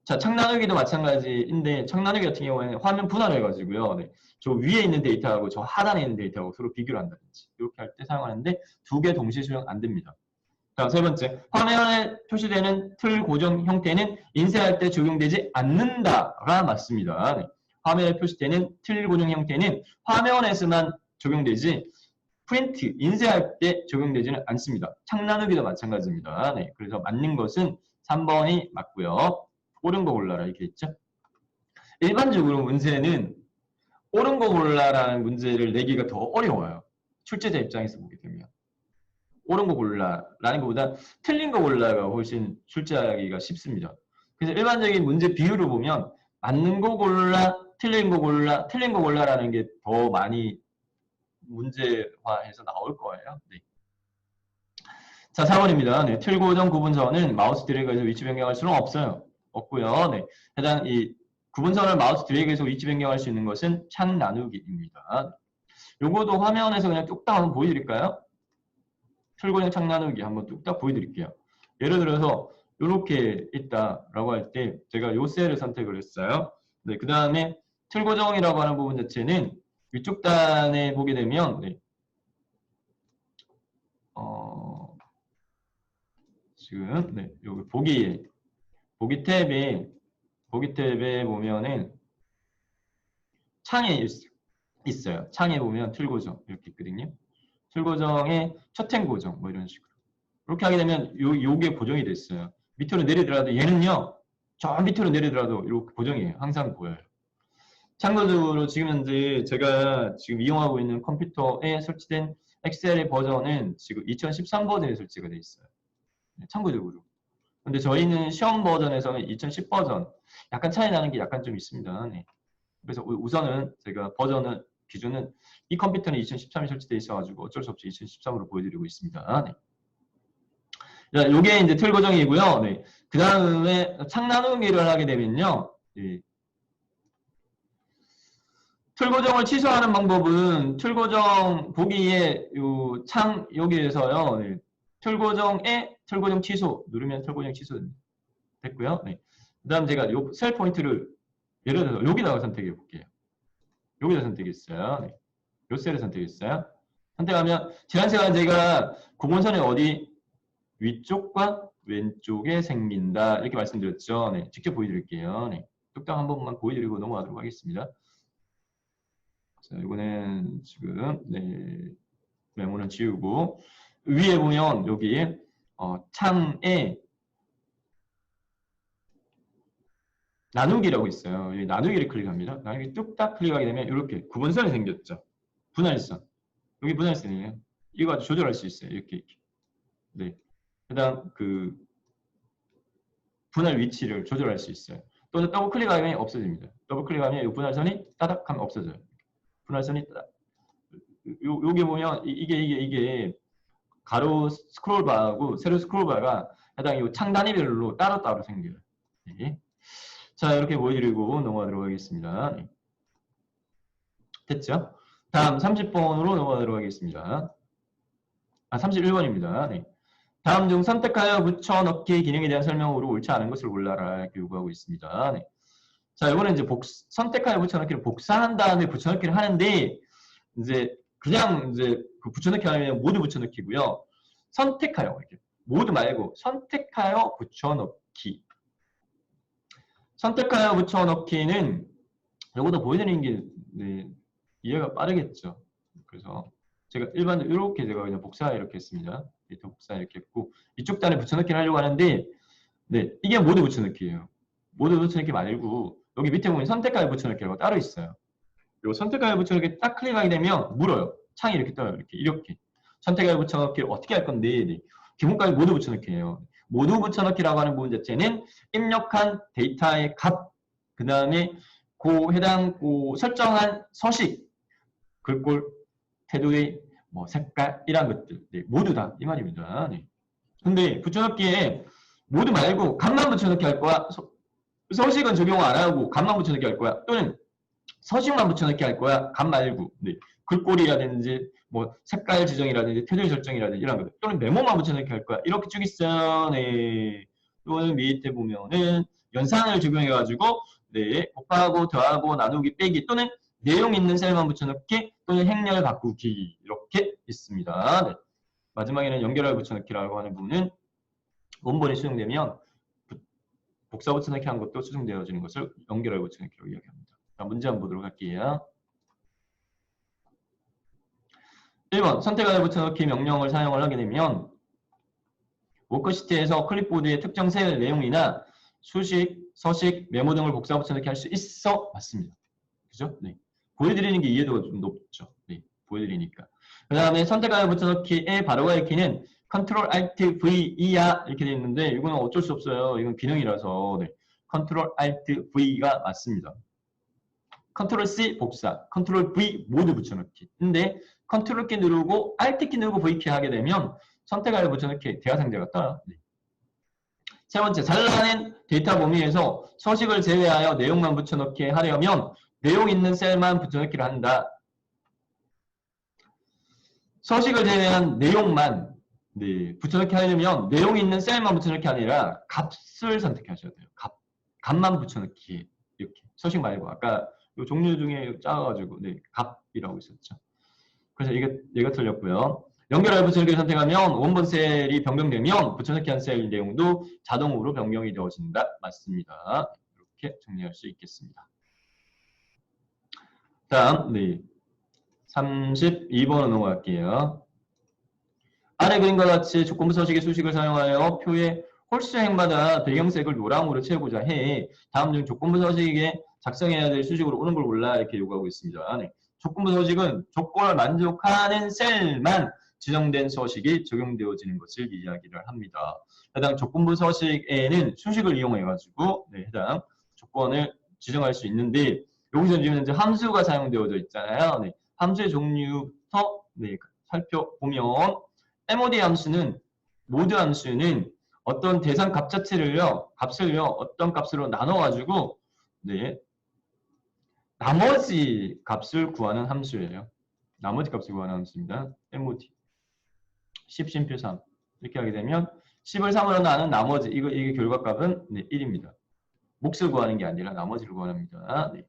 자, 창 나누기도 마찬가지인데 창 나누기 같은 경우에는 화면 분할을 해가지고요. 네. 저 위에 있는 데이터하고 저 하단에 있는 데이터하고 서로 비교를 한다든지 이렇게 할 때 사용하는데 두 개 동시에 수령 안 됩니다. 자, 세 번째, 화면에 표시되는 틀 고정 형태는 인쇄할 때 적용되지 않는다가 맞습니다. 네. 화면에 표시되는 틀 고정 형태는 화면에서만 적용되지 프린트, 인쇄할 때 적용되지는 않습니다. 창 나누기도 마찬가지입니다. 네. 그래서 맞는 것은 3번이 맞고요. 옳은 거 골라라 이렇게 있죠. 일반적으로 문제는 옳은 거 골라라는 문제를 내기가 더 어려워요. 출제자 입장에서 보게 되면. 옳은 거 골라라는 것보다 틀린 거 골라가 훨씬 출제하기가 쉽습니다. 그래서 일반적인 문제 비율을 보면 맞는 거 골라, 틀린 거 골라, 틀린 거 골라라는 게 더 많이 문제화해서 나올 거예요. 네. 자, 4번입니다. 네, 틀 고정 구분선은 마우스 드래그해서 위치 변경할 수는 없고요. 네, 해당 이 구분선을 마우스 드래그해서 위치 변경할 수 있는 것은 창 나누기입니다. 요거도 화면에서 그냥 뚝딱 한번 보여드릴까요? 틀 고정 창 나누기 한번 뚝딱 보여드릴게요. 예를 들어서 이렇게 있다라고 할 때 제가 요 셀을 선택을 했어요. 네, 그 다음에 틀 고정이라고 하는 부분 자체는 위쪽 단에 보게 되면 네, 지금 네, 여기 보기 탭에 보면은 창에 있어요. 창에 보면 틀 고정 이렇게 있거든요. 틀 고정에 첫행 고정 뭐 이런 식으로 이렇게 하게 되면 요게 고정이 됐어요. 밑으로 내리더라도 얘는요, 저 밑으로 내리더라도 이렇게 고정이에요. 항상 보여요. 참고적으로 지금 현재 제가 지금 이용하고 있는 컴퓨터에 설치된 엑셀의 버전은 지금 2013 버전에 설치가 되어 있어요. 참고적으로. 근데 저희는 시험 버전에서는 2010 버전, 약간 차이 나는 게 약간 좀 있습니다. 네. 그래서 우선은 제가 버전은 기준은 이 컴퓨터는 2013에 설치되어 있어가지고 어쩔 수 없이 2013으로 보여드리고 있습니다. 네. 자, 요게 이제 틀 고정이고요. 네. 그 다음에 창 나누기를 하게 되면요. 네. 틀 고정을 취소하는 방법은 틀 고정 보기에 요 창 여기에서요. 네. 틀 고정 취소 누르면 틀 고정 취소됩니다. 됐고요. 네. 그 다음 제가 요 셀 포인트를 예를 들어서 여기다가 선택해 볼게요. 여기다 선택했어요. 네. 요 셀을 선택했어요. 선택하면 지난 시간에 제가 구분선이 어디 위쪽과 왼쪽에 생긴다 이렇게 말씀드렸죠. 네. 직접 보여드릴게요. 네. 뚝딱 한 번만 보여드리고 넘어가도록 하겠습니다. 자, 이거는 지금 네. 메모는 지우고 위에 보면 여기 창에 나누기라고 있어요. 여기 나누기를 클릭합니다. 나누기 뚝딱 클릭하게 되면 이렇게 구분선이 생겼죠. 분할선. 여기 분할선이에요. 이거 아주 조절할 수 있어요. 이렇게. 네. 해당 그 분할 위치를 조절할 수 있어요. 또는 더블 클릭하면 없어집니다. 더블 클릭하면 이 분할선이 따닥 하면 없어져요. 분할선이 따닥. 여기 보면 이게 가로 스크롤바하고 세로 스크롤바가 해당 이 창 단위별로 따로따로 생겨요. 네. 자, 이렇게 보여드리고 넘어가도록 하겠습니다. 네. 됐죠? 다음 30번으로 넘어가도록 하겠습니다. 31번입니다. 네. 다음 중 선택하여 붙여넣기 기능에 대한 설명으로 옳지 않은 것을 골라라 이렇게 요구하고 있습니다. 네. 자, 이거는 이제 선택하여 붙여넣기를 복사한 다음에 붙여넣기를 하는데, 이제 그냥 이제 그 붙여넣기 하면 모두 붙여넣기고요. 선택하여 이렇게 모두 말고 선택하여 붙여넣기. 선택하여 붙여넣기는 요거도 보여드리는 게 네, 이해가 빠르겠죠. 그래서 제가 일반적으로 이렇게 제가 그냥 복사 이렇게 했습니다. 데이터 복사 이렇게 했고 이쪽 단에 붙여넣기를 하려고 하는데 네, 이게 모두 붙여넣기예요. 모두 붙여넣기 말고 여기 밑에 보면 선택하여 붙여넣기라고 따로 있어요. 요 선택하여 붙여넣기 딱 클릭하게 되면 물어요. 창이 이렇게 떠요. 이렇게. 선택하여 붙여넣기를 어떻게 할 건데 네. 기본까지 모두 붙여넣기예요. 모두 붙여넣기라고 하는 부분 자체는 입력한 데이터의 값, 그 다음에 그 해당 설정한 서식, 글꼴, 태도의 뭐 색깔 이런 것들 네, 모두 다 이 말입니다. 네. 근데 붙여넣기에 모두 말고 값만 붙여넣기 할 거야. 서식은 적용 안 하고 값만 붙여넣기 할 거야. 또는 서식만 붙여넣기 할 거야. 값 말고 네. 글꼴이라든지 뭐 색깔 지정이라든지 태도의 설정이라든지 이런 것들 또는 메모만 붙여넣기 할 거야. 이렇게 쭉 있어요. 네. 또는 밑에 보면은 연산을 적용해가지고 네 곱하고 더하고 나누기 빼기 또는 내용 있는 셀만 붙여넣기 또는 행렬 바꾸기 이렇게 있습니다. 네. 마지막에는 연결할 붙여넣기라고 하는 부분은 원본이 수정되면 복사 붙여넣기 한 것도 수정되어지는 것을 연결할 붙여넣기라고 이야기합니다. 자, 문제 한번 보도록 할게요. 1번 선택하여 붙여넣기 명령을 사용을 하게 되면 워크시트에서 클립보드의 특정 셀 내용이나 수식, 서식, 메모 등을 복사 붙여넣기 할 수 있어? 맞습니다. 그죠? 네. 보여드리는 게 이해도가 좀 높죠. 네. 보여드리니까. 그 다음에 선택하여 붙여넣기의 바로가의 키는 Ctrl Alt V E야 이렇게 되어 있는데 이거는 어쩔 수 없어요. 이건 기능이라서 네. Ctrl Alt V가 맞습니다. Ctrl C 복사, Ctrl V 모두 붙여넣기. 근데 Ctrl 키 누르고 Alt 키 누르고 V 키 하게 되면 선택하여 붙여넣기 대화상대가 떠요. 네. 세 번째, 잘라낸 데이터 범위에서 서식을 제외하여 내용만 붙여넣기 하려면 내용 있는 셀만 붙여넣기를 한다. 서식을 제외한 내용만 네, 붙여넣기 하려면 내용 있는 셀만 붙여넣기 아니라 값을 선택하셔야 돼요. 값만 붙여넣기 이렇게 서식 말고 아까 이 종류 중에 작아가지고 네, 값이라고 있었죠. 그래서 얘가 틀렸고요. 연결할 붙여넣기를 선택하면 원본 셀이 변경되면 붙여넣기 한 셀 내용도 자동으로 변경이 되어진다. 맞습니다. 이렇게 정리할 수 있겠습니다. 다음 네, 32번으로 넘어갈게요. 아래 그림과 같이 조건부 서식의 수식을 사용하여 표의 홀수 행마다 배경색을 노랑으로 채우고자 해 다음 중 조건부 서식에 작성해야 될 수식으로 오는 걸 골라 이렇게 요구하고 있습니다. 네. 조건부 서식은 조건을 만족하는 셀만 지정된 서식이 적용되어지는 것을 이야기를 합니다. 해당 조건부 서식에는 수식을 이용해가지고 네, 해당 조건을 지정할 수 있는데 여기서 지금 현재 함수가 사용되어져 있잖아요. 네. 함수의 종류부터 네, 살펴보면 MOD 함수는 모드 함수는 어떤 대상 값 자체를요, 값을요, 어떤 값으로 나눠가지고 네, 나머지 값을 구하는 함수예요. 나머지 값을 구하는 함수입니다. MOD 10 심표 3 이렇게 하게 되면 10을 3으로 나눈 나머지 이게 결과값은 네, 1입니다. 몫을 구하는 게 아니라 나머지를 구합니다. 네.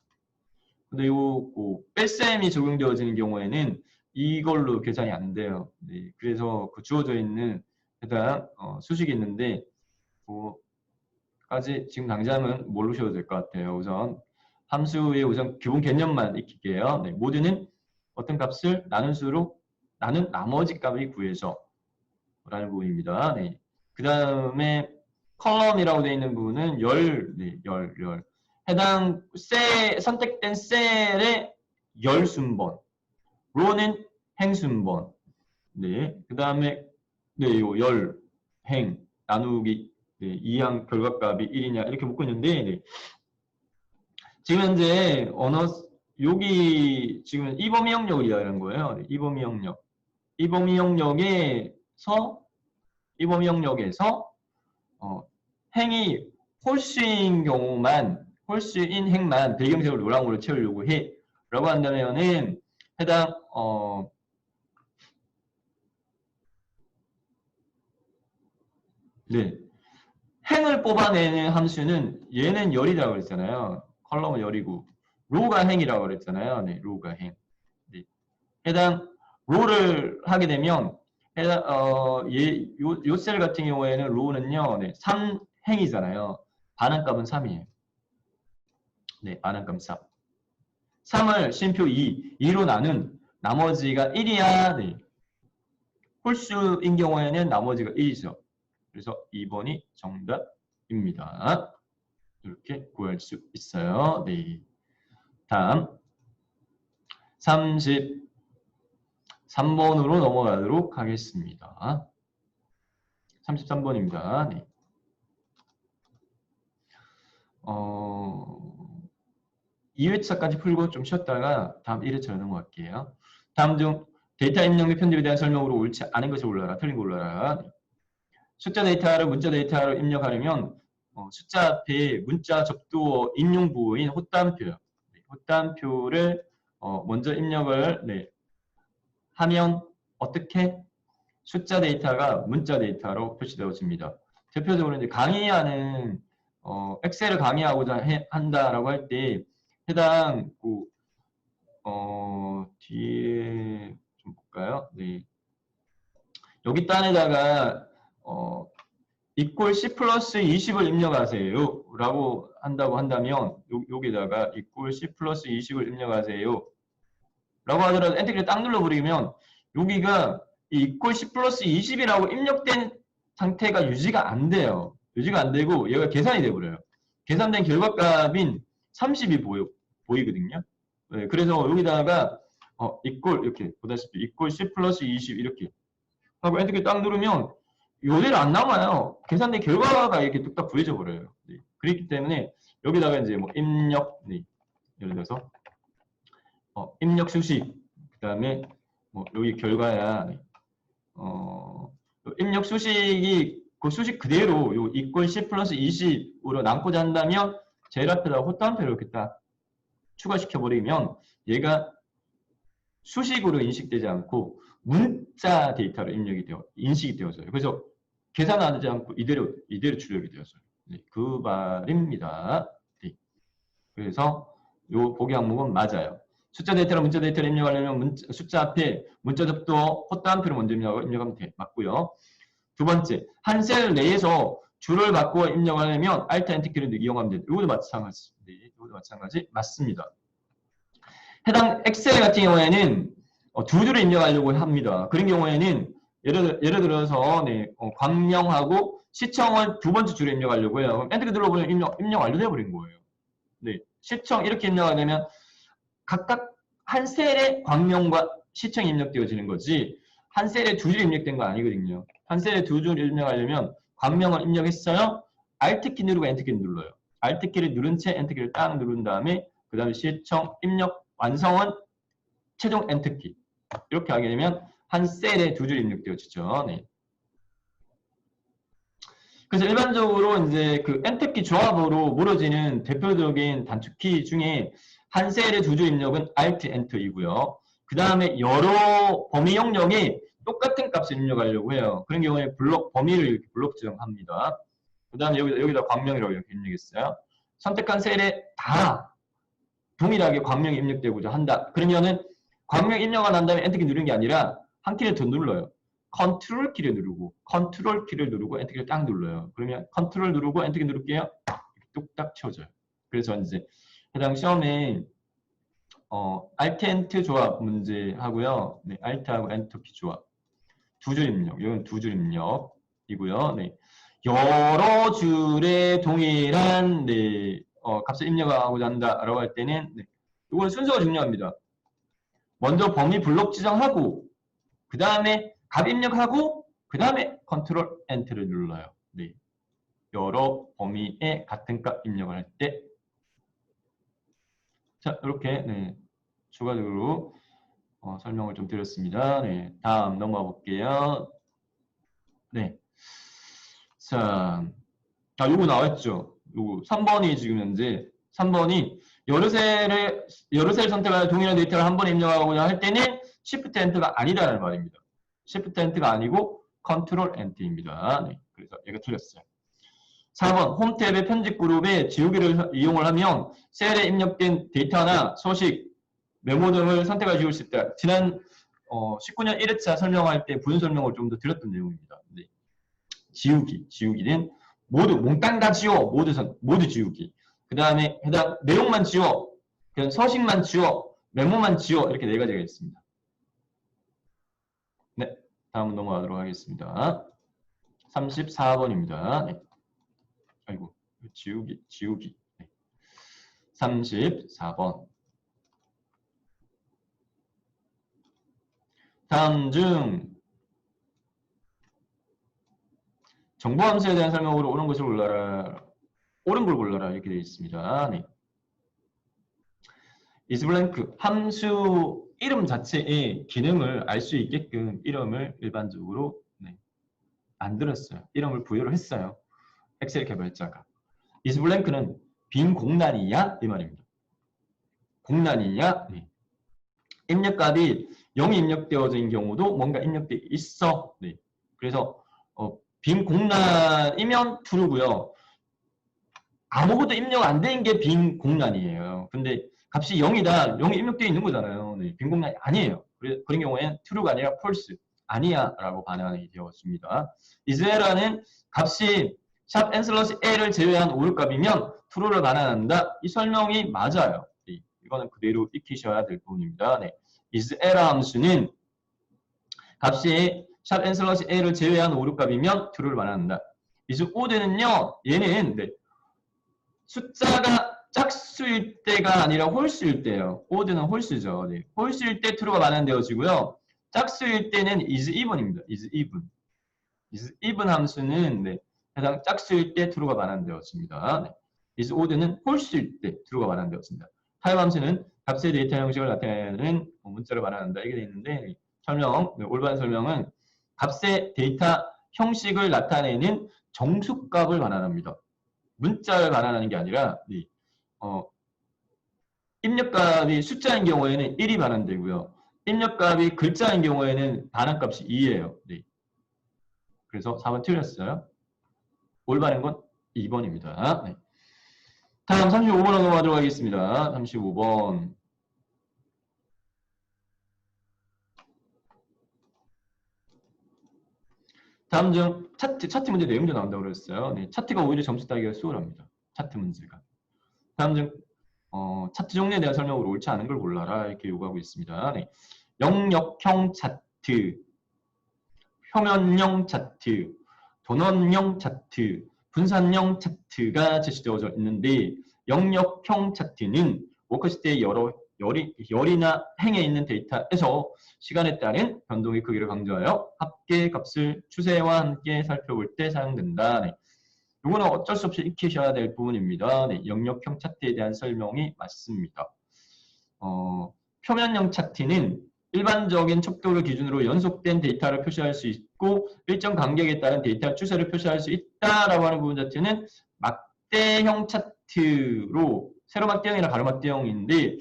근데 요 뺄셈이 적용되어지는 경우에는 이걸로 계산이 안 돼요. 네, 그래서 그 주어져 있는 해당 수식이 있는데 그까지 지금 당장은 모르셔도 될 것 같아요. 우선 함수의 우선 기본 개념만 익힐게요. 네, 모드는 어떤 값을 나눈 수로 나눈 나머지 값이 구해서 라는 부분입니다. 네. 그 다음에 컬럼이라고 되어 있는 부분은 네, 열. 해당 선택된 셀의 열 순번, 로는 행순번. 네. 그 다음에 네, 요 열, 행, 나누기 네, 이항 결과값이 1이냐 이렇게 묻고 있는데 네. 지금 현재 여기 지금 이범위 영역을 이야기하는 거예요. 네, 이범위 영역. 이범위 영역에서 행이 홀수인 경우만 홀수인 행만 배경색을 노랑으로 채우려고 해 라고 한다면은 해당 네 행을 뽑아내는 함수는 얘는 열이라고 그랬잖아요. 컬럼을 열이고 로우가 행이라고 그랬잖아요. 네, 로우가 행. 네. 해당 로우를 하게 되면 해당 요 셀 같은 경우에는 로우는요. 네, 3행이잖아요. 반환값은 3이에요. 네, 반환값 3. 3을 쉼표 2로 나눈 나머지가 1이야. 네. 홀수인 경우에는 나머지가 1이죠. 그래서 2번이 정답입니다. 이렇게 구할 수 있어요. 네. 다음 33번으로 넘어가도록 하겠습니다. 33번입니다. 네. 2회차까지 풀고 좀 쉬었다가 다음 1회차로 넘어갈게요. 다음 중 데이터 입력 및 편집에 대한 설명으로 옳지 않은 것을 골라라. 틀린 거 골라라. 네. 숫자 데이터를 문자 데이터로 입력하려면 숫자 앞에 문자 접두어 인용 부호인 헛단표요. 네. 헛단표를 먼저 입력을 네. 하면 어떻게 숫자 데이터가 문자 데이터로 표시되어집니다. 대표적으로 이제 강의하는 엑셀을 강의하고자 한다라고 할 때 해당 뒤에 좀 볼까요? 네. 여기 단에다가 equal C 플러스 20을 입력하세요 라고 한다고 한다면 여기다가 equal C 플러스 20을 입력하세요 라고 하더라도 엔터키를 딱 눌러버리면 여기가 이 equal C 플러스 20이라고 입력된 상태가 유지가 안 돼요. 유지가 안 되고 얘가 계산이 돼버려요. 계산된 결과값인 30이 보이거든요. 네, 그래서 여기다가 equal 이렇게 보다시피 equal C 플러스 20 이렇게 하고 엔터키 딱 누르면 요대로 안 남아요. 계산된 결과가 이렇게 뚝딱 구해져 버려요. 네. 그렇기 때문에 여기다가 이제 뭐 입력, 네. 예를 들어서 입력 수식, 그 다음에 뭐 여기 결과야. 네. 입력 수식이 그 수식 그대로 요 equal C 플러스 20으로 남고자 한다면 제일 앞에다가 헛단표를 이렇게 딱 추가시켜 버리면 얘가 수식으로 인식되지 않고 문자 데이터로 인식이 되어져요. 그래서 계산하지 않고 이대로 출력이 되어져요. 네, 그 말입니다. 네. 그래서 요 보기 항목은 맞아요. 숫자 데이터로 문자 데이터를 입력하려면 숫자 앞에 문자 접두어 헛단표를 먼저 입력하면 맞고요. 두 번째, 한 셀 내에서 줄을 바꾸어 입력하려면 Alt Enter 키를 이용하면 됩니다. 이것도 마찬가지. 네, 이것도 마찬가지 맞습니다. 해당 엑셀 같은 경우에는 두 줄을 입력하려고 합니다. 그런 경우에는 예를 들어서 네, 광명하고 시청을 두 번째 줄에 입력하려고 해요. 그럼 엔터 키 눌러보면 입력 완료되어 버린 거예요. 네, 시청 이렇게 입력하려면 각각 한 셀에 광명과 시청이 입력되어지는 거지 한 셀에 두 줄이 입력된 거 아니거든요. 한 셀에 두 줄을 입력하려면 광명을 입력했어요. Alt 키 누르고 엔터 키 눌러요. Alt 키를 누른 채 엔터 키를 딱 누른 다음에 그 다음에 시청 입력 완성은 최종 엔터 키. 이렇게 하게 되면 한 셀에 두 줄 입력되어지죠. 네. 그래서 일반적으로 이제 그 엔터 키 조합으로 모러지는 대표적인 단축키 중에 한 셀에 두 줄 입력은 Alt Enter이고요. 그 다음에 여러 범위 영역에 똑같은 값을 입력하려고 해요. 그런 경우에 범위를 이렇게 블록 지정합니다. 그 다음에 여기다 광명이라고 이렇게 입력했어요. 선택한 셀에 다 동일하게 광명이 입력되고자 한다. 그러면은 광명 입력을 한 다음에 엔터 키 누르는 게 아니라 한 키를 더 눌러요. 컨트롤 키를 누르고 엔터 키를 딱 눌러요. 그러면 컨트롤 누르고 엔터 키 누를게요. 뚝딱 채워져요. 그래서 이제 해당 시험에 Alt Enter 조합 문제 하고요. 네, Alt하고 엔터 키 조합. 두 줄 입력. 이건 두 줄 입력이고요. 네. 여러 줄의 동일한 네, 값을 입력하고자 한다라고 할 때는 네, 이건 순서가 중요합니다. 먼저 범위 블록 지정하고 그 다음에 값 입력하고 그 다음에 컨트롤 엔터를 눌러요. 네. 여러 범위에 같은 값 입력을 할 때 자, 이렇게 네, 추가적으로 설명을 좀 드렸습니다. 네, 다음 넘어가 볼게요. 네. 자, 요거 나왔죠. 요거 3번이 지금 현재 3번이 여러 셀 선택하여 동일한 데이터를 한 번에 입력하고자 할 때는 Shift Enter가 아니다라는 말입니다. Shift Enter가 아니고 Control Enter입니다. 네, 그래서 얘가 틀렸어요. 4번 홈탭의 편집 그룹에 지우개를 이용을 하면 셀에 입력된 데이터나 소식, 메모 등을 선택하여 지울 수 있다. 지난 19년 1회차 설명할 때 부연 설명을 좀 더 드렸던 내용입니다. 네. 지우기는 모두 몽땅 다 지워, 모두 지우기. 그 다음에 해당 내용만 지워, 그냥 서식만 지워, 메모만 지워, 이렇게 네 가지가 있습니다. 네, 다음 넘어가도록 하겠습니다. 34번입니다. 네. 아이고, 지우기. 네. 34번. 다음 중 정보함수에 대한 설명으로 옳은 것을 골라라. 옳은 걸 골라라. 이렇게 되어 있습니다. 네. isBlank 함수 이름 자체의 기능을 알 수 있게끔 이름을 일반적으로 만들었어요. 이름을 부여를 했어요. 엑셀 개발자가. isBlank는 빈 공란이냐? 이 말입니다. 공란이냐? 네. 입력값이 0이 입력되어진 경우도 뭔가 입력되어 있어. 네. 그래서 빈 공란이면 true고요. 아무것도 입력 안 된 게 빈 공란이에요. 근데 값이 0이다. 0이 입력되어 있는 거잖아요. 네. 빈 공란이 아니에요. 그런 경우에는 true가 아니라 false. 아니야 라고 반응이 되었습니다. isL라는 값이 샵 n/a를 제외한 오류값이면 true를 반환한다. 이 설명이 맞아요. 네. 이거는 그대로 익히셔야 될 부분입니다. 네. isL 함수는 값이 샵 n/a를 제외한 오류값이면 true를 반환한다. isOd는요. 얘는 숫자가 짝수일 때가 아니라 홀수일 때예요. odd는 홀수죠. 네. 홀수일 때 true가 반환되어지고요. 짝수일 때는 isEven입니다. isEven. isEven 함수는 해당 짝수일 때 true가 반환되었습니다. 네. isOd는 홀수일 때 true가 반환되었습니다. 타입 함수는 값의 데이터 형식을 나타내는 문자를 반환한다. 이게 되어 있는데 올바른 설명은 값의 데이터 형식을 나타내는 정수값을 반환합니다. 문자를 반환하는 게 아니라 입력값이 숫자인 경우에는 1이 반환되고요. 입력값이 글자인 경우에는 반환값이 2예요. 네. 그래서 4번 틀렸어요. 올바른 건 2번입니다. 네. 다음 35번으로 넘어가도록 하겠습니다. 35번. 다음 중 차트 문제 내용도 나온다고 그랬어요. 네, 차트가 오히려 점수 따기가 수월합니다. 차트 문제가. 다음 중 차트 종류에 대한 설명으로 옳지 않은 걸 골라라 이렇게 요구하고 있습니다. 네. 영역형 차트, 표면형 차트, 도넛형 차트, 분산형 차트가 제시되어져 있는데 영역형 차트는 워크시트의 열이나 행에 있는 데이터에서 시간에 따른 변동의 크기를 강조하여 합계 값을 추세와 함께 살펴볼 때 사용된다. 네. 이거는 어쩔 수 없이 익히셔야 될 부분입니다. 네. 영역형 차트에 대한 설명이 맞습니다. 표면형 차트는 일반적인 척도를 기준으로 연속된 데이터를 표시할 수 있고 일정 간격에 따른 데이터 추세를 표시할 수 있다라고 하는 부분 자체는 막대형 차트로 세로막대형이나 가로막대형인데 이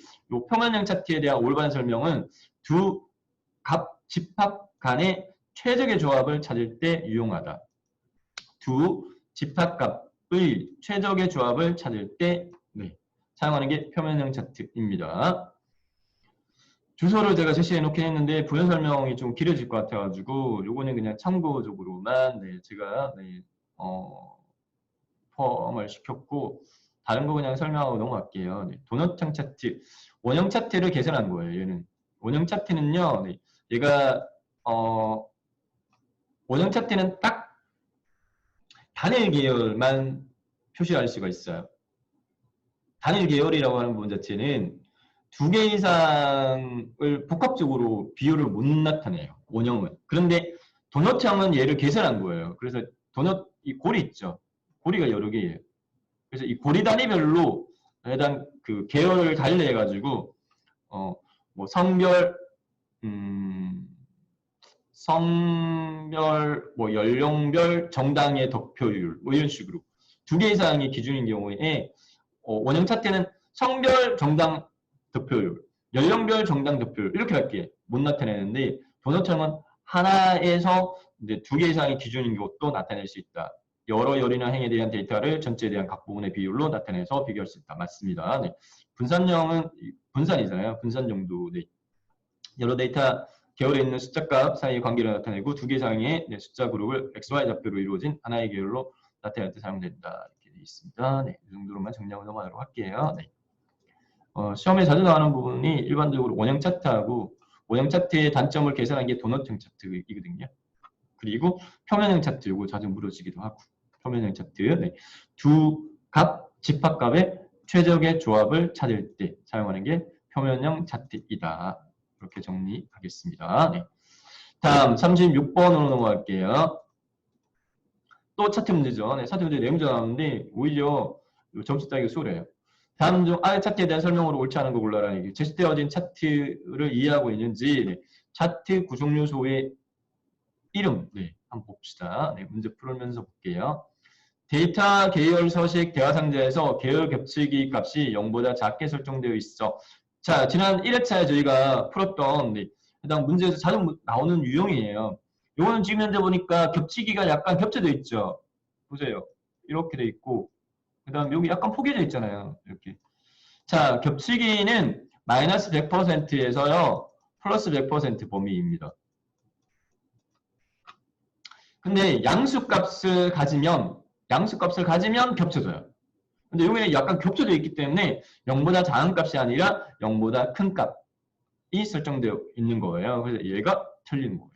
표면형 차트에 대한 올바른 설명은 두 값 집합 간의 최적의 조합을 찾을 때 유용하다. 두 집합값의 최적의 조합을 찾을 때 사용하는 게 표면형 차트입니다. 주소를 제가 제시해 놓긴 했는데 부연 설명이 좀 길어질 것 같아가지고 요거는 그냥 참고적으로만 제가 포함을 시켰고 다른 거 그냥 설명하고 넘어갈게요. 도넛형 차트, 원형 차트를 계산한 거예요. 얘는 원형 차트는요, 얘가 원형 차트는 딱 단일 계열만 표시할 수가 있어요. 단일 계열이라고 하는 부분 자체는 두 개 이상을 복합적으로 비율을 못 나타내요. 원형은. 그런데 도넛형은 얘를 계산한 거예요. 그래서 도넛 이 고리 있죠. 고리가 여러 개예요. 그래서 이 고리 단위별로 해당 그 계열을 달리해가지고 뭐 성별, 뭐 연령별, 정당의 득표율 뭐 이런 식으로 두 개 이상이 기준인 경우에 원형 차트는 성별, 정당 득표율, 연령별, 정당 득표율 이렇게밖에 못 나타내는데 도넛형은 하나에서 이제 두 개 이상의 기준인 것도 나타낼 수 있다. 여러 열이나 행에 대한 데이터를 전체에 대한 각 부분의 비율로 나타내서 비교할 수 있다. 맞습니다. 네. 분산형은 분산이잖아요. 분산 정도. 네. 여러 데이터 계열에 있는 숫자값 사이의 관계를 나타내고 두 개 이상의 숫자 그룹을 XY 좌표로 이루어진 하나의 계열로 나타낼 때 사용된다. 이렇게 되어 있습니다. 네. 이 정도로만 정리하고 넘어가도록 할게요. 네. 시험에 자주 나오는 부분이 일반적으로 원형 차트하고 원형 차트의 단점을 계산한 게 도넛형 차트이거든요. 그리고 표면형 차트, 이거 자주 물어지기도 하고 표면형 차트, 네. 두 값, 집합값의 최적의 조합을 찾을 때 사용하는 게 표면형 차트이다. 이렇게 정리하겠습니다. 네. 다음 36번으로 넘어갈게요. 또 차트 문제죠. 네, 차트 문제 4문제 나왔는데 오히려 점수 따기가 수월해요. 다음 중 아래 차트에 대한 설명으로 옳지 않은 거 골라라는 얘기. 제시되어진 차트를 이해하고 있는지 네. 차트 구성 요소의 이름 네, 한번 봅시다. 네, 문제 풀면서 볼게요. 데이터 계열 서식 대화 상자에서 계열 겹치기 값이 0보다 작게 설정되어 있어. 자, 지난 1회차에 저희가 풀었던 네, 해당 문제에서 자주 나오는 유형이에요. 이거는 지금 현재 보니까 겹치기가 약간 겹쳐져 있죠. 보세요. 이렇게 돼 있고 그 다음 여기 약간 포개져 있잖아요. 이렇게. 자, 겹치기는 마이너스 100%에서요. 플러스 100% 범위입니다. 근데 양수값을 가지면 겹쳐져요. 근데 여기 약간 겹쳐져 있기 때문에 0보다 작은 값이 아니라 0보다 큰 값이 설정되어 있는 거예요. 그래서 얘가 틀리는 거예요.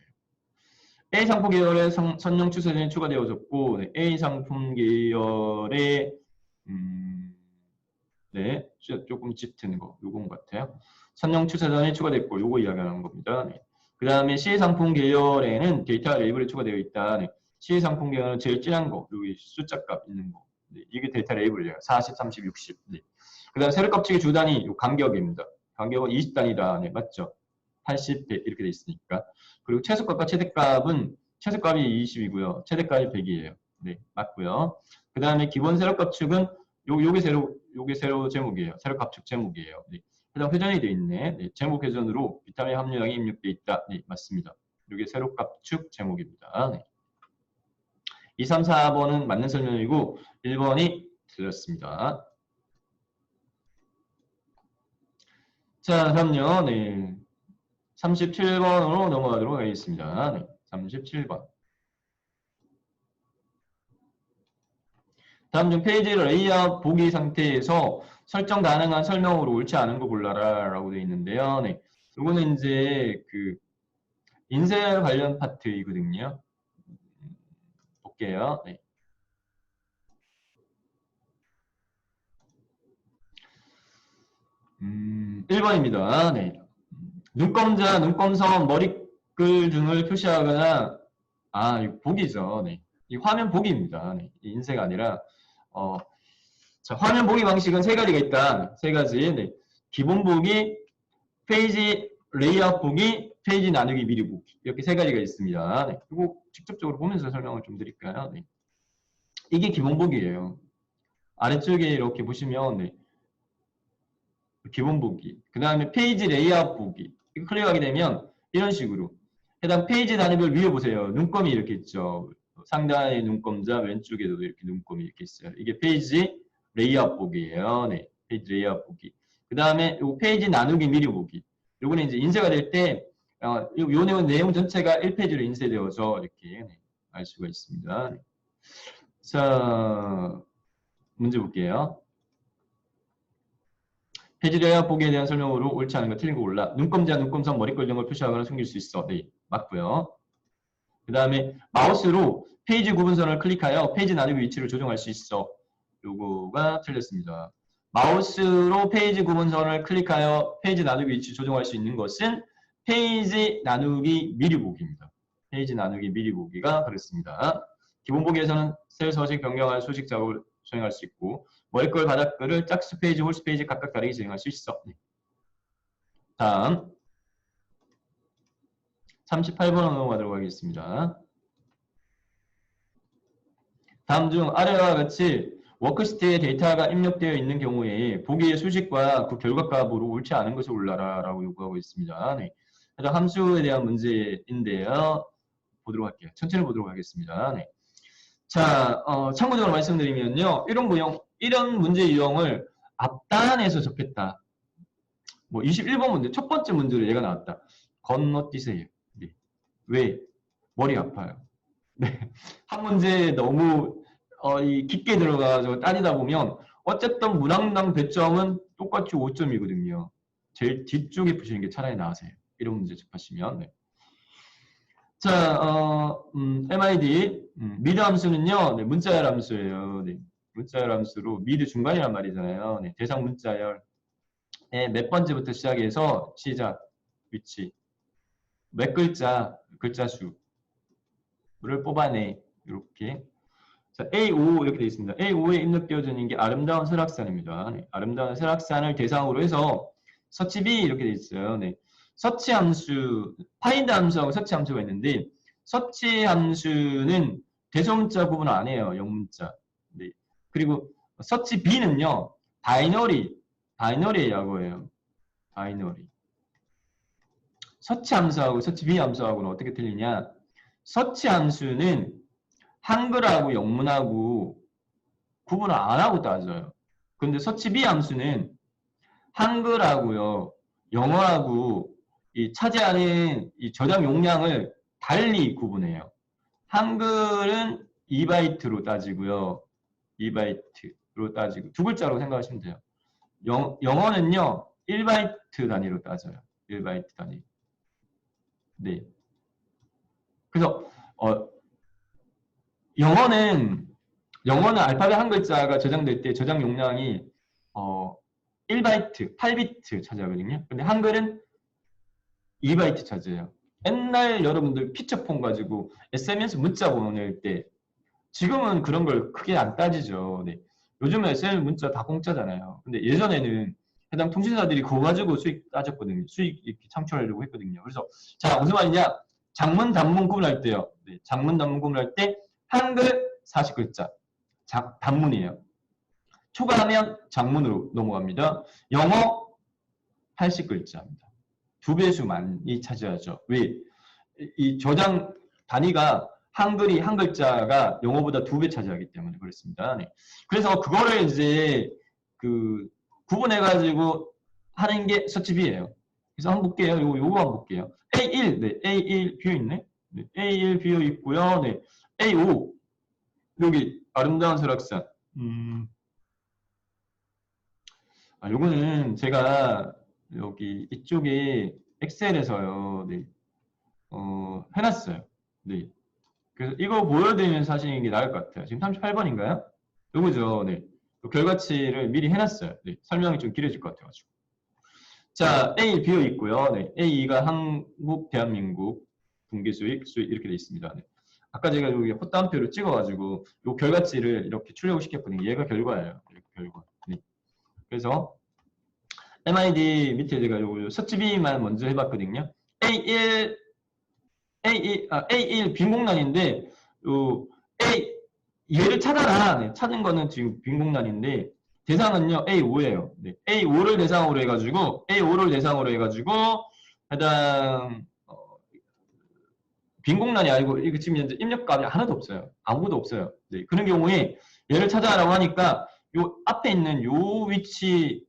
A 상품 계열의 선형 추세선이 추가되어졌고 네, A 상품 계열의 네, 조금 짙은 거 요건 같아요. 선형 추세선이 추가됐고 요거 이야기하는 겁니다. 네. 그 다음에 C 상품 계열에는 데이터 레이블이 추가되어 있다. 네. C 상품 계열은 제일 진한 거, 여기 숫자값 있는 거. 네. 이게 데이터 레이블이에요. 40, 30, 60. 네. 그 다음 세로 값치기 주 단위, 요 간격입니다. 간격은 20단위다. 네, 맞죠? 80, 100 이렇게 돼 있으니까. 그리고 최소값과 최대값은 최소값이 20이고요. 최대값이 100이에요. 네, 맞고요. 그 다음에 기본 세로값 축은 요게 세로 제목이에요. 세로 값축 제목이에요. 네. 그다음 회전이 되어 있네. 네. 제목 회전으로 비타민 함유량이 입력되어 있다. 네, 맞습니다. 이게 세로 값축 제목입니다. 네. 2, 3, 4번은 맞는 설명이고 1번이 틀렸습니다. 자, 다음요. 네. 37번으로 넘어가도록 하겠습니다. 네. 37번. 다음 중 페이지 레이아웃 보기 상태에서 설정 가능한 설명으로 옳지 않은 거 골라라 라고 되어 있는데요. 네. 이거는 이제 그 인쇄 관련 파트이거든요. 볼게요. 네. 1번입니다. 네. 눈금자, 눈금선, 머리글 등을 표시하거나 이거 보기죠. 네. 이 화면 보기입니다. 네. 인쇄가 아니라 자, 화면 보기 방식은 세 가지가 있다. 세 가지. 네. 기본 보기, 페이지 레이아웃 보기, 페이지 나누기 미리 보기. 이렇게 세 가지가 있습니다. 네. 이거 직접적으로 보면서 설명을 좀 드릴까요? 네. 이게 기본 보기예요. 아래쪽에 이렇게 보시면 네. 기본 보기. 그 다음에 페이지 레이아웃 보기. 이거 클릭하게 되면 이런 식으로 해당 페이지 단위별 위에 보세요. 눈금이 이렇게 있죠. 상단에 눈금자, 왼쪽에도 이렇게 눈금이 이렇게 있어요. 이게 페이지 레이아웃 보기예요. 네, 페이지 레이아웃 보기. 그 다음에 요 페이지 나누기 미리 보기. 요거는 이제 인쇄가 될 때 요 내용 전체가 1페이지로 인쇄되어서 이렇게 네, 알 수가 있습니다. 네. 자, 문제 볼게요. 페이지 레이아웃 보기에 대한 설명으로 옳지 않은 거 틀린 거 골라. 눈금자, 눈금선, 머리글 등을 표시하거나 숨길 수 있어. 네, 맞고요. 그 다음에 마우스로 페이지 구분선을 클릭하여 페이지 나누기 위치를 조정할 수 있어. 요거가 틀렸습니다. 마우스로 페이지 구분선을 클릭하여 페이지 나누기 위치 조정할 수 있는 것은 페이지 나누기 미리 보기입니다. 페이지 나누기 미리 보기가 그렇습니다. 기본 보기에서는 셀 서식 변경할 수식 작업을 수행할 수 있고 머리글, 바닥글을 짝수 페이지, 홀수 페이지 각각 다르게 진행할 수 있어. 네. 다음 38번으로 넘어가도록 하겠습니다. 다음 중 아래와 같이 워크시트에 데이터가 입력되어 있는 경우에 보기의 수식과 그 결과값으로 옳지 않은 것을 골라라 라고 요구하고 있습니다. 네. 해당 함수에 대한 문제인데요. 보도록 할게요. 천천히 보도록 하겠습니다. 네. 자, 참고적으로 말씀드리면요. 이런 문제 유형을 앞단에서 접했다. 뭐 21번 문제, 첫 번째 문제로 얘가 나왔다. 건너뛰세요. 네. 왜? 머리 아파요. 네. 한 문제에 너무 이 깊게 들어가서 따지다 보면 어쨌든 문항당 배점은 똑같이 5점이거든요. 제일 뒤쪽에 푸시는 게 차라리 나으세요. 이런 문제 접하시면. 네. 자, MID 미드 함수는요, 네, 문자열 함수예요. 네, 문자열 함수로 미드 중간이란 말이잖아요. 네, 대상 문자열의 몇 번째부터 시작해서 시작, 위치, 몇 글자, 글자 수를 뽑아내. 이렇게. 자, A5 이렇게 되어 있습니다. A5에 입력되어지는 게 아름다운 설악산입니다. 네, 아름다운 설악산을 대상으로 해서 서치 B 이렇게 되어 있어요. 네, 서치 함수, 파인드 함수하고 서치 함수가 있는데 서치 함수는 대소문자 구분 안 해요. 영문자. 네. 그리고 서치 B는요. 바이너리의 약어예요. 바이너리. 서치 함수하고 서치 B 함수하고는 어떻게 틀리냐? 서치 함수는 한글하고 영문하고 구분을 안 하고 따져요. 근데 서치 B 함수는 한글하고요, 영어하고 이 차지하는 이 저장 용량을 달리 구분해요. 한글은 2바이트로 따지고요. 2바이트로 따지고 두 글자로 생각하시면 돼요. 영어는요. 1바이트 단위로 따져요. 1바이트 단위. 네. 그래서 영어는 알파벳 한 글자가 저장될 때 저장 용량이 1바이트, 8비트 차지하거든요. 근데 한글은 2바이트 차지해요. 옛날 여러분들 피처폰 가지고 SMS 문자 보낼 때 지금은 그런 걸 크게 안 따지죠. 네. 요즘은 SMS 문자 다 공짜잖아요. 근데 예전에는 해당 통신사들이 그거 가지고 수익 따졌거든요. 수익 이렇게 창출하려고 했거든요. 그래서 자, 무슨 말이냐? 장문, 단문 구분할 때요. 네. 장문, 단문 구분할 때 한글 40글자. 단문이에요. 초과하면 장문으로 넘어갑니다. 영어 80글자입니다. 두 배수만이 차지하죠. 왜? 이 저장 단위가 한글이 한 글자가 영어보다 2배 차지하기 때문에 그렇습니다. 네. 그래서 그거를 이제 구분해가지고 하는 게 서치비예요. 그래서 한번 볼게요. 요거 한번 볼게요. A1, 네, A1 비어 있네. 네, A1 비어 있고요. 네, A5 여기 아름다운 설악산. 요거는 제가 여기 이쪽에 엑셀에서요. 네, 해놨어요. 네. 그래서 이거 보여드리는 사진인 게 나을 것 같아요. 지금 38번인가요? 요거죠. 네. 결과치를 미리 해놨어요. 네. 설명이 좀 길어질 것 같아가지고. 자, A 비어 있고요. 네. A2가 한국, 대한민국, 분기수익, 수익 이렇게 돼 있습니다. 네. 아까 제가 여기 헛다운표를 찍어가지고 요 결과치를 이렇게 출력을 시켰거든요. 얘가 결과예요. 이렇게 결과. 네. 그래서 MID 밑에 제가 요 서치비만 먼저 해봤거든요. A1 빈 공란인데 얘를 찾아라. 네, 찾은 거는 지금 빈 공란인데 대상은요 A5예요. 네, A5를 대상으로 해가지고 해당 빈 공란이 아니고 이거 지금 현재 입력값이 하나도 없어요. 아무것도 없어요. 네, 그런 경우에 얘를 찾아라고 하니까 요 앞에 있는 요 위치가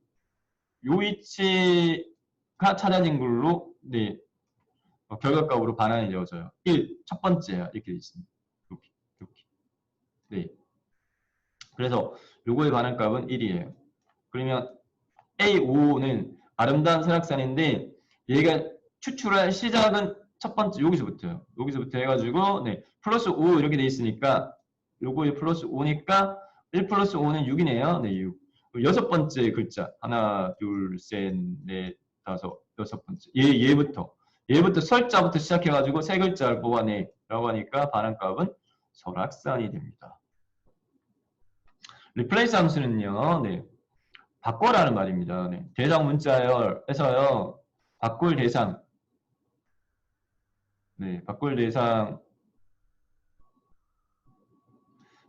찾아진 걸로 네. 결과값으로 반환이 되어져요. 1, 첫 번째야. 이렇게 되어 있습니다. 이렇게. 네. 그래서 요거의 반환값은 1이에요. 그러면 A5는 아름다운 설악산인데 얘가 추출할 시작은 첫 번째 여기서부터요. 여기서부터 해가지고 네. 플러스 5 이렇게 돼 있으니까 요거에 플러스 5니까 1 플러스 5는 6이네요. 네, 6. 여섯 번째 글자. 하나, 둘, 셋, 넷, 다섯, 여섯 번째. 얘부터 설자부터 시작해가지고 세 글자를 뽑아내라고 하니까 반환값은 설악산이 됩니다. 리플레이스 함수는요, 네, 바꿔라는 말입니다. 네, 대상 문자열에서요, 바꿀 대상, 네, 바꿀 대상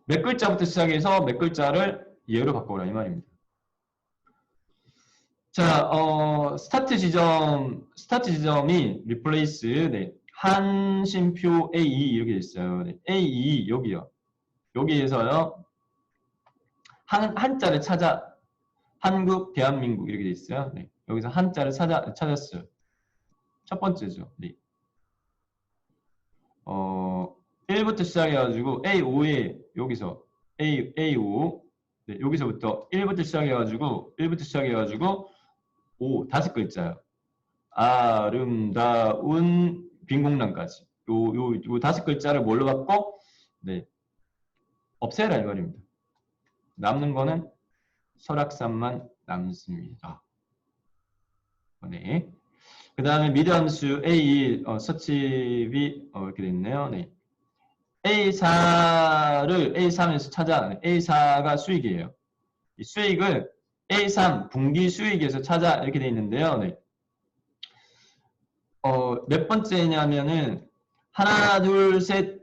몇 글자부터 시작해서 몇 글자를 예로 바꿔라 이 말입니다. 자, 스타트 지점이 replace, 네, 한심표 A2 이렇게 돼 있어요. 네, A2 여기요. 여기에서요. 한자를 찾아 한국, 대한민국 이렇게 돼 있어요. 네. 여기서 한자를 찾았어요. 첫 번째죠. 네. 1부터 시작해가지고 A5에 여기서 A5 네, 여기서부터 1부터 시작해가지고 5 다섯 글자요. 아름다운 빈공란까지 요 다섯 글자를 뭘로 바꿔? 네, 없애라 이 말입니다. 남는 거는 설악산만 남습니다. 네. 그 다음에 미드함수 A 서치비 이렇게 돼 있네요. 네. A4를 A3에서 찾아. A4가 수익이에요. 이 수익을 A3 분기 수익에서 찾아 이렇게 돼 있는데요. 네. 몇 번째냐면은 하나 둘 셋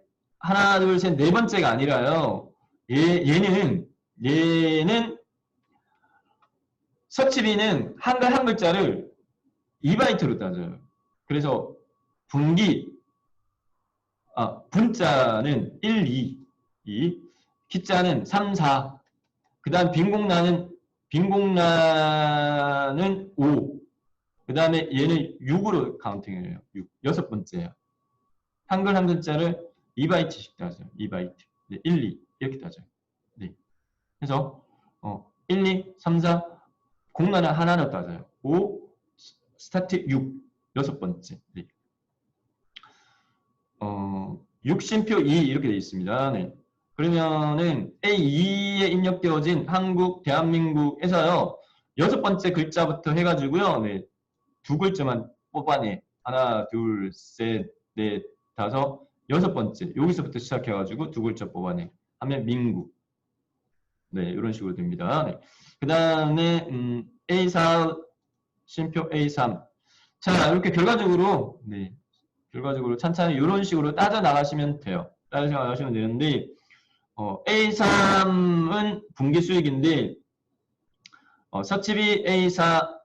네 번째가 아니라요. 얘는 서치비는 한 글자를 2바이트로 따져요. 그래서 분기 분자는 1, 2, 기자는 3, 4, 그 다음 빈공란은 5, 그 다음에 얘는 6으로 카운팅해요. 6, 여섯 번째야. 한글 한 글자를 2바이트씩 따져요. 2바이트. 네, 1, 2 이렇게 따져요. 네. 그래서 1, 2, 3, 4 공란은 하나로 따져요. 5, 스타트 6, 여섯 번째. 네. 육신표 2 이렇게 되어 있습니다. 네. 그러면은 A2에 입력되어진 한국, 대한민국에서요. 여섯 번째 글자부터 해가지고요. 네. 두 글자만 뽑아내. 하나, 둘, 셋, 넷, 다섯, 여섯 번째. 여기서부터 시작해가지고 두 글자 뽑아내. 하면 민국. 네, 이런 식으로 됩니다. 네. 그 다음에 A4, 쉼표 A3. 자, 이렇게 결과적으로 네. 결과적으로 찬찬히 이런 식으로 따져 나가시면 돼요. 따져 나가시면 되는데 A3은 분기 수익인데 서치비 A4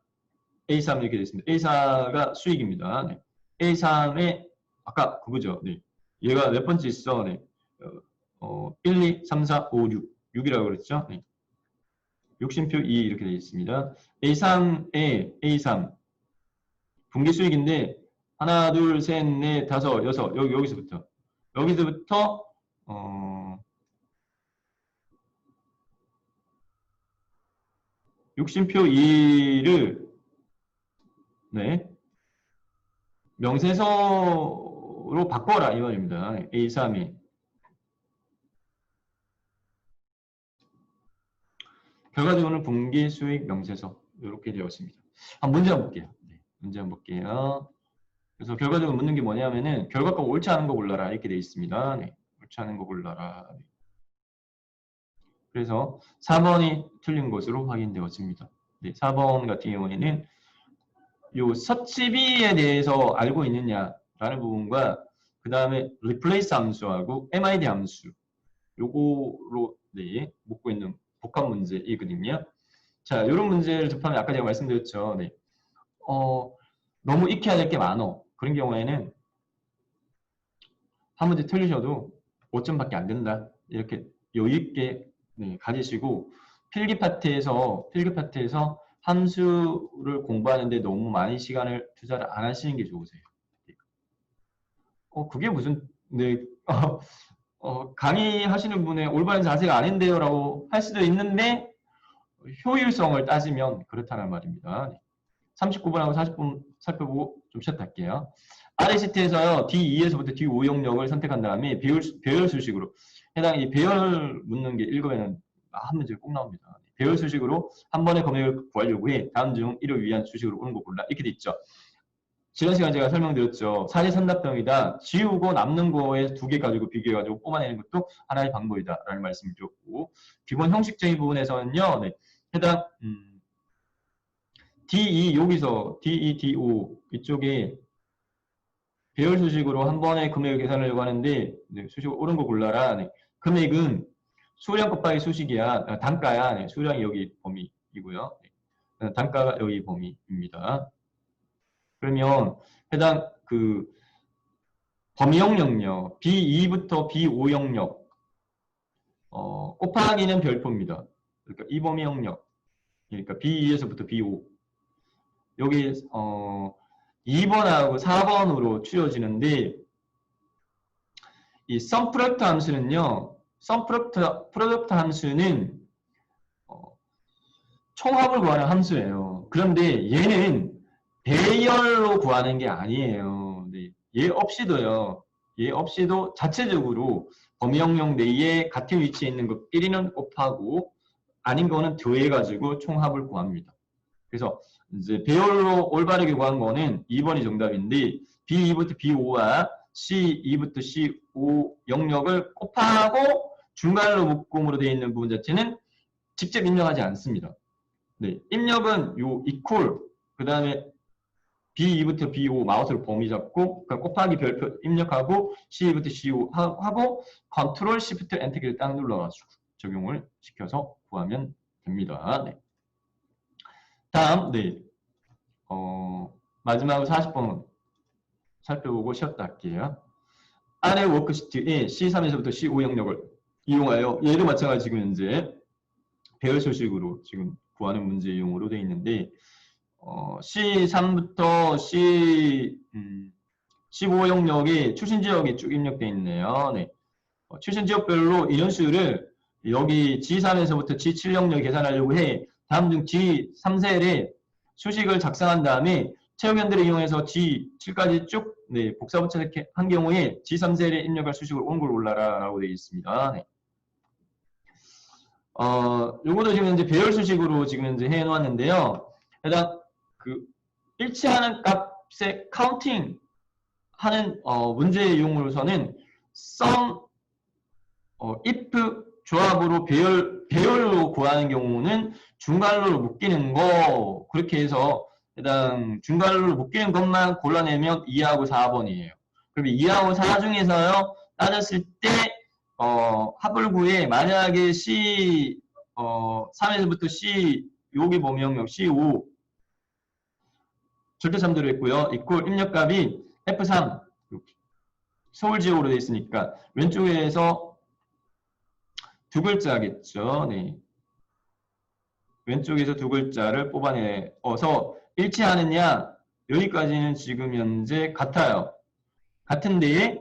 이렇게 되어 있습니다. A4가 수익입니다. 네. A3에 아까 그거죠. 네. 얘가 몇 번째 있어? 네. 1, 2, 3, 4, 5, 6. 6이라고 그랬죠? 네. 욕심표 2 이렇게 되어 있습니다. A3에 A3 분기 수익인데 하나, 둘, 셋, 넷, 다섯, 여섯. 여기서부터 욕심표 2를 네. 명세서로 바꿔라 이 말입니다. A3이 결과적으로는 분기 수익 명세서 이렇게 되었습니다. 문제 한번 볼게요. 네. 문제 한번 볼게요. 그래서 결과적으로 묻는 게 뭐냐면은 결과값 옳지 않은 거 골라라 이렇게 되어 있습니다. 네. 옳지 않은 거 골라라. 네. 그래서 4번이 틀린 것으로 확인되었습니다. 네. 4번 같은 경우에는 요 서치비에 대해서 알고 있느냐라는 부분과 그 다음에 replace 함수하고 MID 함수 요거로 네, 묻고 있는 복합 문제이거든요. 자, 이런 문제를 접하면 아까 제가 말씀드렸죠. 네. 너무 익혀야 될 게 많어. 그런 경우에는 한 문제 틀리셔도 5점밖에 안 된다. 이렇게 여유 있게 네, 가지시고 필기 파트에서 함수를 공부하는데 너무 많은 시간을 투자를 안 하시는 게 좋으세요. 그게 무슨 네, 강의하시는 분의 올바른 자세가 아닌데요 라고 할 수도 있는데 효율성을 따지면 그렇다는 말입니다. 39분하고 40분 살펴보고 좀 쉬었다 할게요. 아래 시트에서요. D2에서부터 D5 영역을 선택한 다음에 배열 수식으로 해당 이 배열 묻는 게 읽으면 한 문제 꼭 나옵니다. 배열 수식으로 한 번에 금액을 구하려고 해. 다음 중 이를 위한 수식으로 오는 거 골라. 이렇게 돼 있죠. 지난 시간 제가 설명드렸죠. 사지선답형이다. 지우고 남는 거에 두 개 가지고 비교해가지고 뽑아내는 것도 하나의 방법이다. 라는 말씀을 드렸고 기본 형식적인 부분에서는요. 네, 해당 D2 여기서 D2, D5 이쪽에 배열 수식으로 한 번에 금액을 계산하려고 하는데 네, 수식을 옳은 거 골라라. 네, 금액은 수량 곱하기 수식이야. 단가야. 네, 수량이 여기 범위이고요. 네, 단가가 여기 범위입니다. 그러면 해당 그 범위 영역요. B2부터 B5 영역 곱하기는 별표입니다. 그러니까 이 범위 영역. 그러니까 B2에서부터 B5. 여기 2번하고 4번으로 추려지는데 이 sum product 함수는요. sum product 함수는 총합을 구하는 함수예요. 그런데 얘는 배열로 구하는 게 아니에요. 네. 얘 없이도 자체적으로 범위 영역 내에 같은 위치에 있는 것끼리는 곱하고 아닌 거는 더해가지고 총합을 구합니다. 그래서 이제 배열로 올바르게 구한 거는 2번이 정답인데 B2부터 B5와 C2부터 C5 영역을 곱하고 중괄호 묶음으로 되어 있는 부분 자체는 직접 입력하지 않습니다. 네, 입력은 요 equal 그 다음에 B2부터 B5 마우스로 범위 잡고 곱하기 별표 입력하고 C2부터 C5 하고 컨트롤 시프트 엔터 키를 딱 눌러가지고 적용을 시켜서 구하면 됩니다. 네. 다음, 네. 마지막으로 40번 살펴보고 쉬었다 할게요. 아래 워크시트에 C3에서부터 C5 영역을 이용하여 얘도 마찬가지 지금 현재 배열 소식으로 지금 구하는 문제용으로 되어 있는데 C3부터 C15 영역이 출신 지역이 쭉 입력되어 있네요. 네. 출신 지역별로 인원수를 여기 G3에서부터 G7 영역 계산하려고 해. 다음 중 G3셀에 수식을 작성한 다음에 체육연들을 이용해서 G7까지 쭉 네, 복사 붙여한 경우에 G3셀에 입력할 수식을 온 걸 올라라 라고 되어 있습니다. 네. 요거도 지금 이제 배열 수식으로 지금 현재 해 놓았는데요. 일단 그 일치하는 값의 카운팅 하는 문제용으로서는 sum if 조합으로 배열로 구하는 경우는 중괄호로 묶이는 거 그렇게 해서 해당 중괄호로 묶이는 것만 골라내면 2하고 4번이에요. 그러면 2하고 4 중에서요 따졌을 때 합을 구해 만약에 C 3에서부터 C 여기 범위영역 C5 절대참 들어있고요. 이퀄 입력값이 F3 서울지역으로 되어 있으니까 왼쪽에서 두 글자겠죠. 네. 왼쪽에서 두 글자를 뽑아내어서 일치하느냐 여기까지는 지금 현재 같아요. 같은데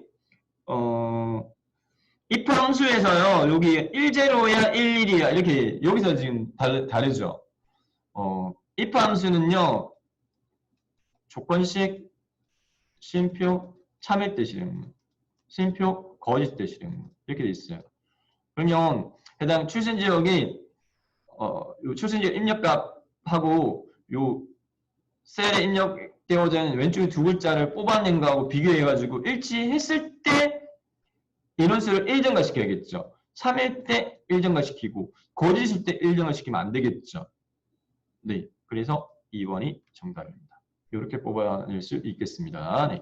if 함수에서요. 여기 10야 11이야 이렇게 여기서 지금 다르죠. if 함수는요. 조건식 쉼표 참일 때 실행 쉼표 거짓 때 실행 이렇게 돼 있어요. 그러면 해당 출신 지역이 요 출신 지역 입력값하고 요 셀에 입력되어져 있는 왼쪽에 두 글자를 뽑아낸 거하고 비교해가지고 일치했을 때 인원수를 1증가 시켜야겠죠. 3일 때 1증가 시키고 거짓일 때 1증가 시키면 안 되겠죠. 네, 그래서 2번이 정답입니다. 이렇게 뽑아낼 수 있겠습니다. 네.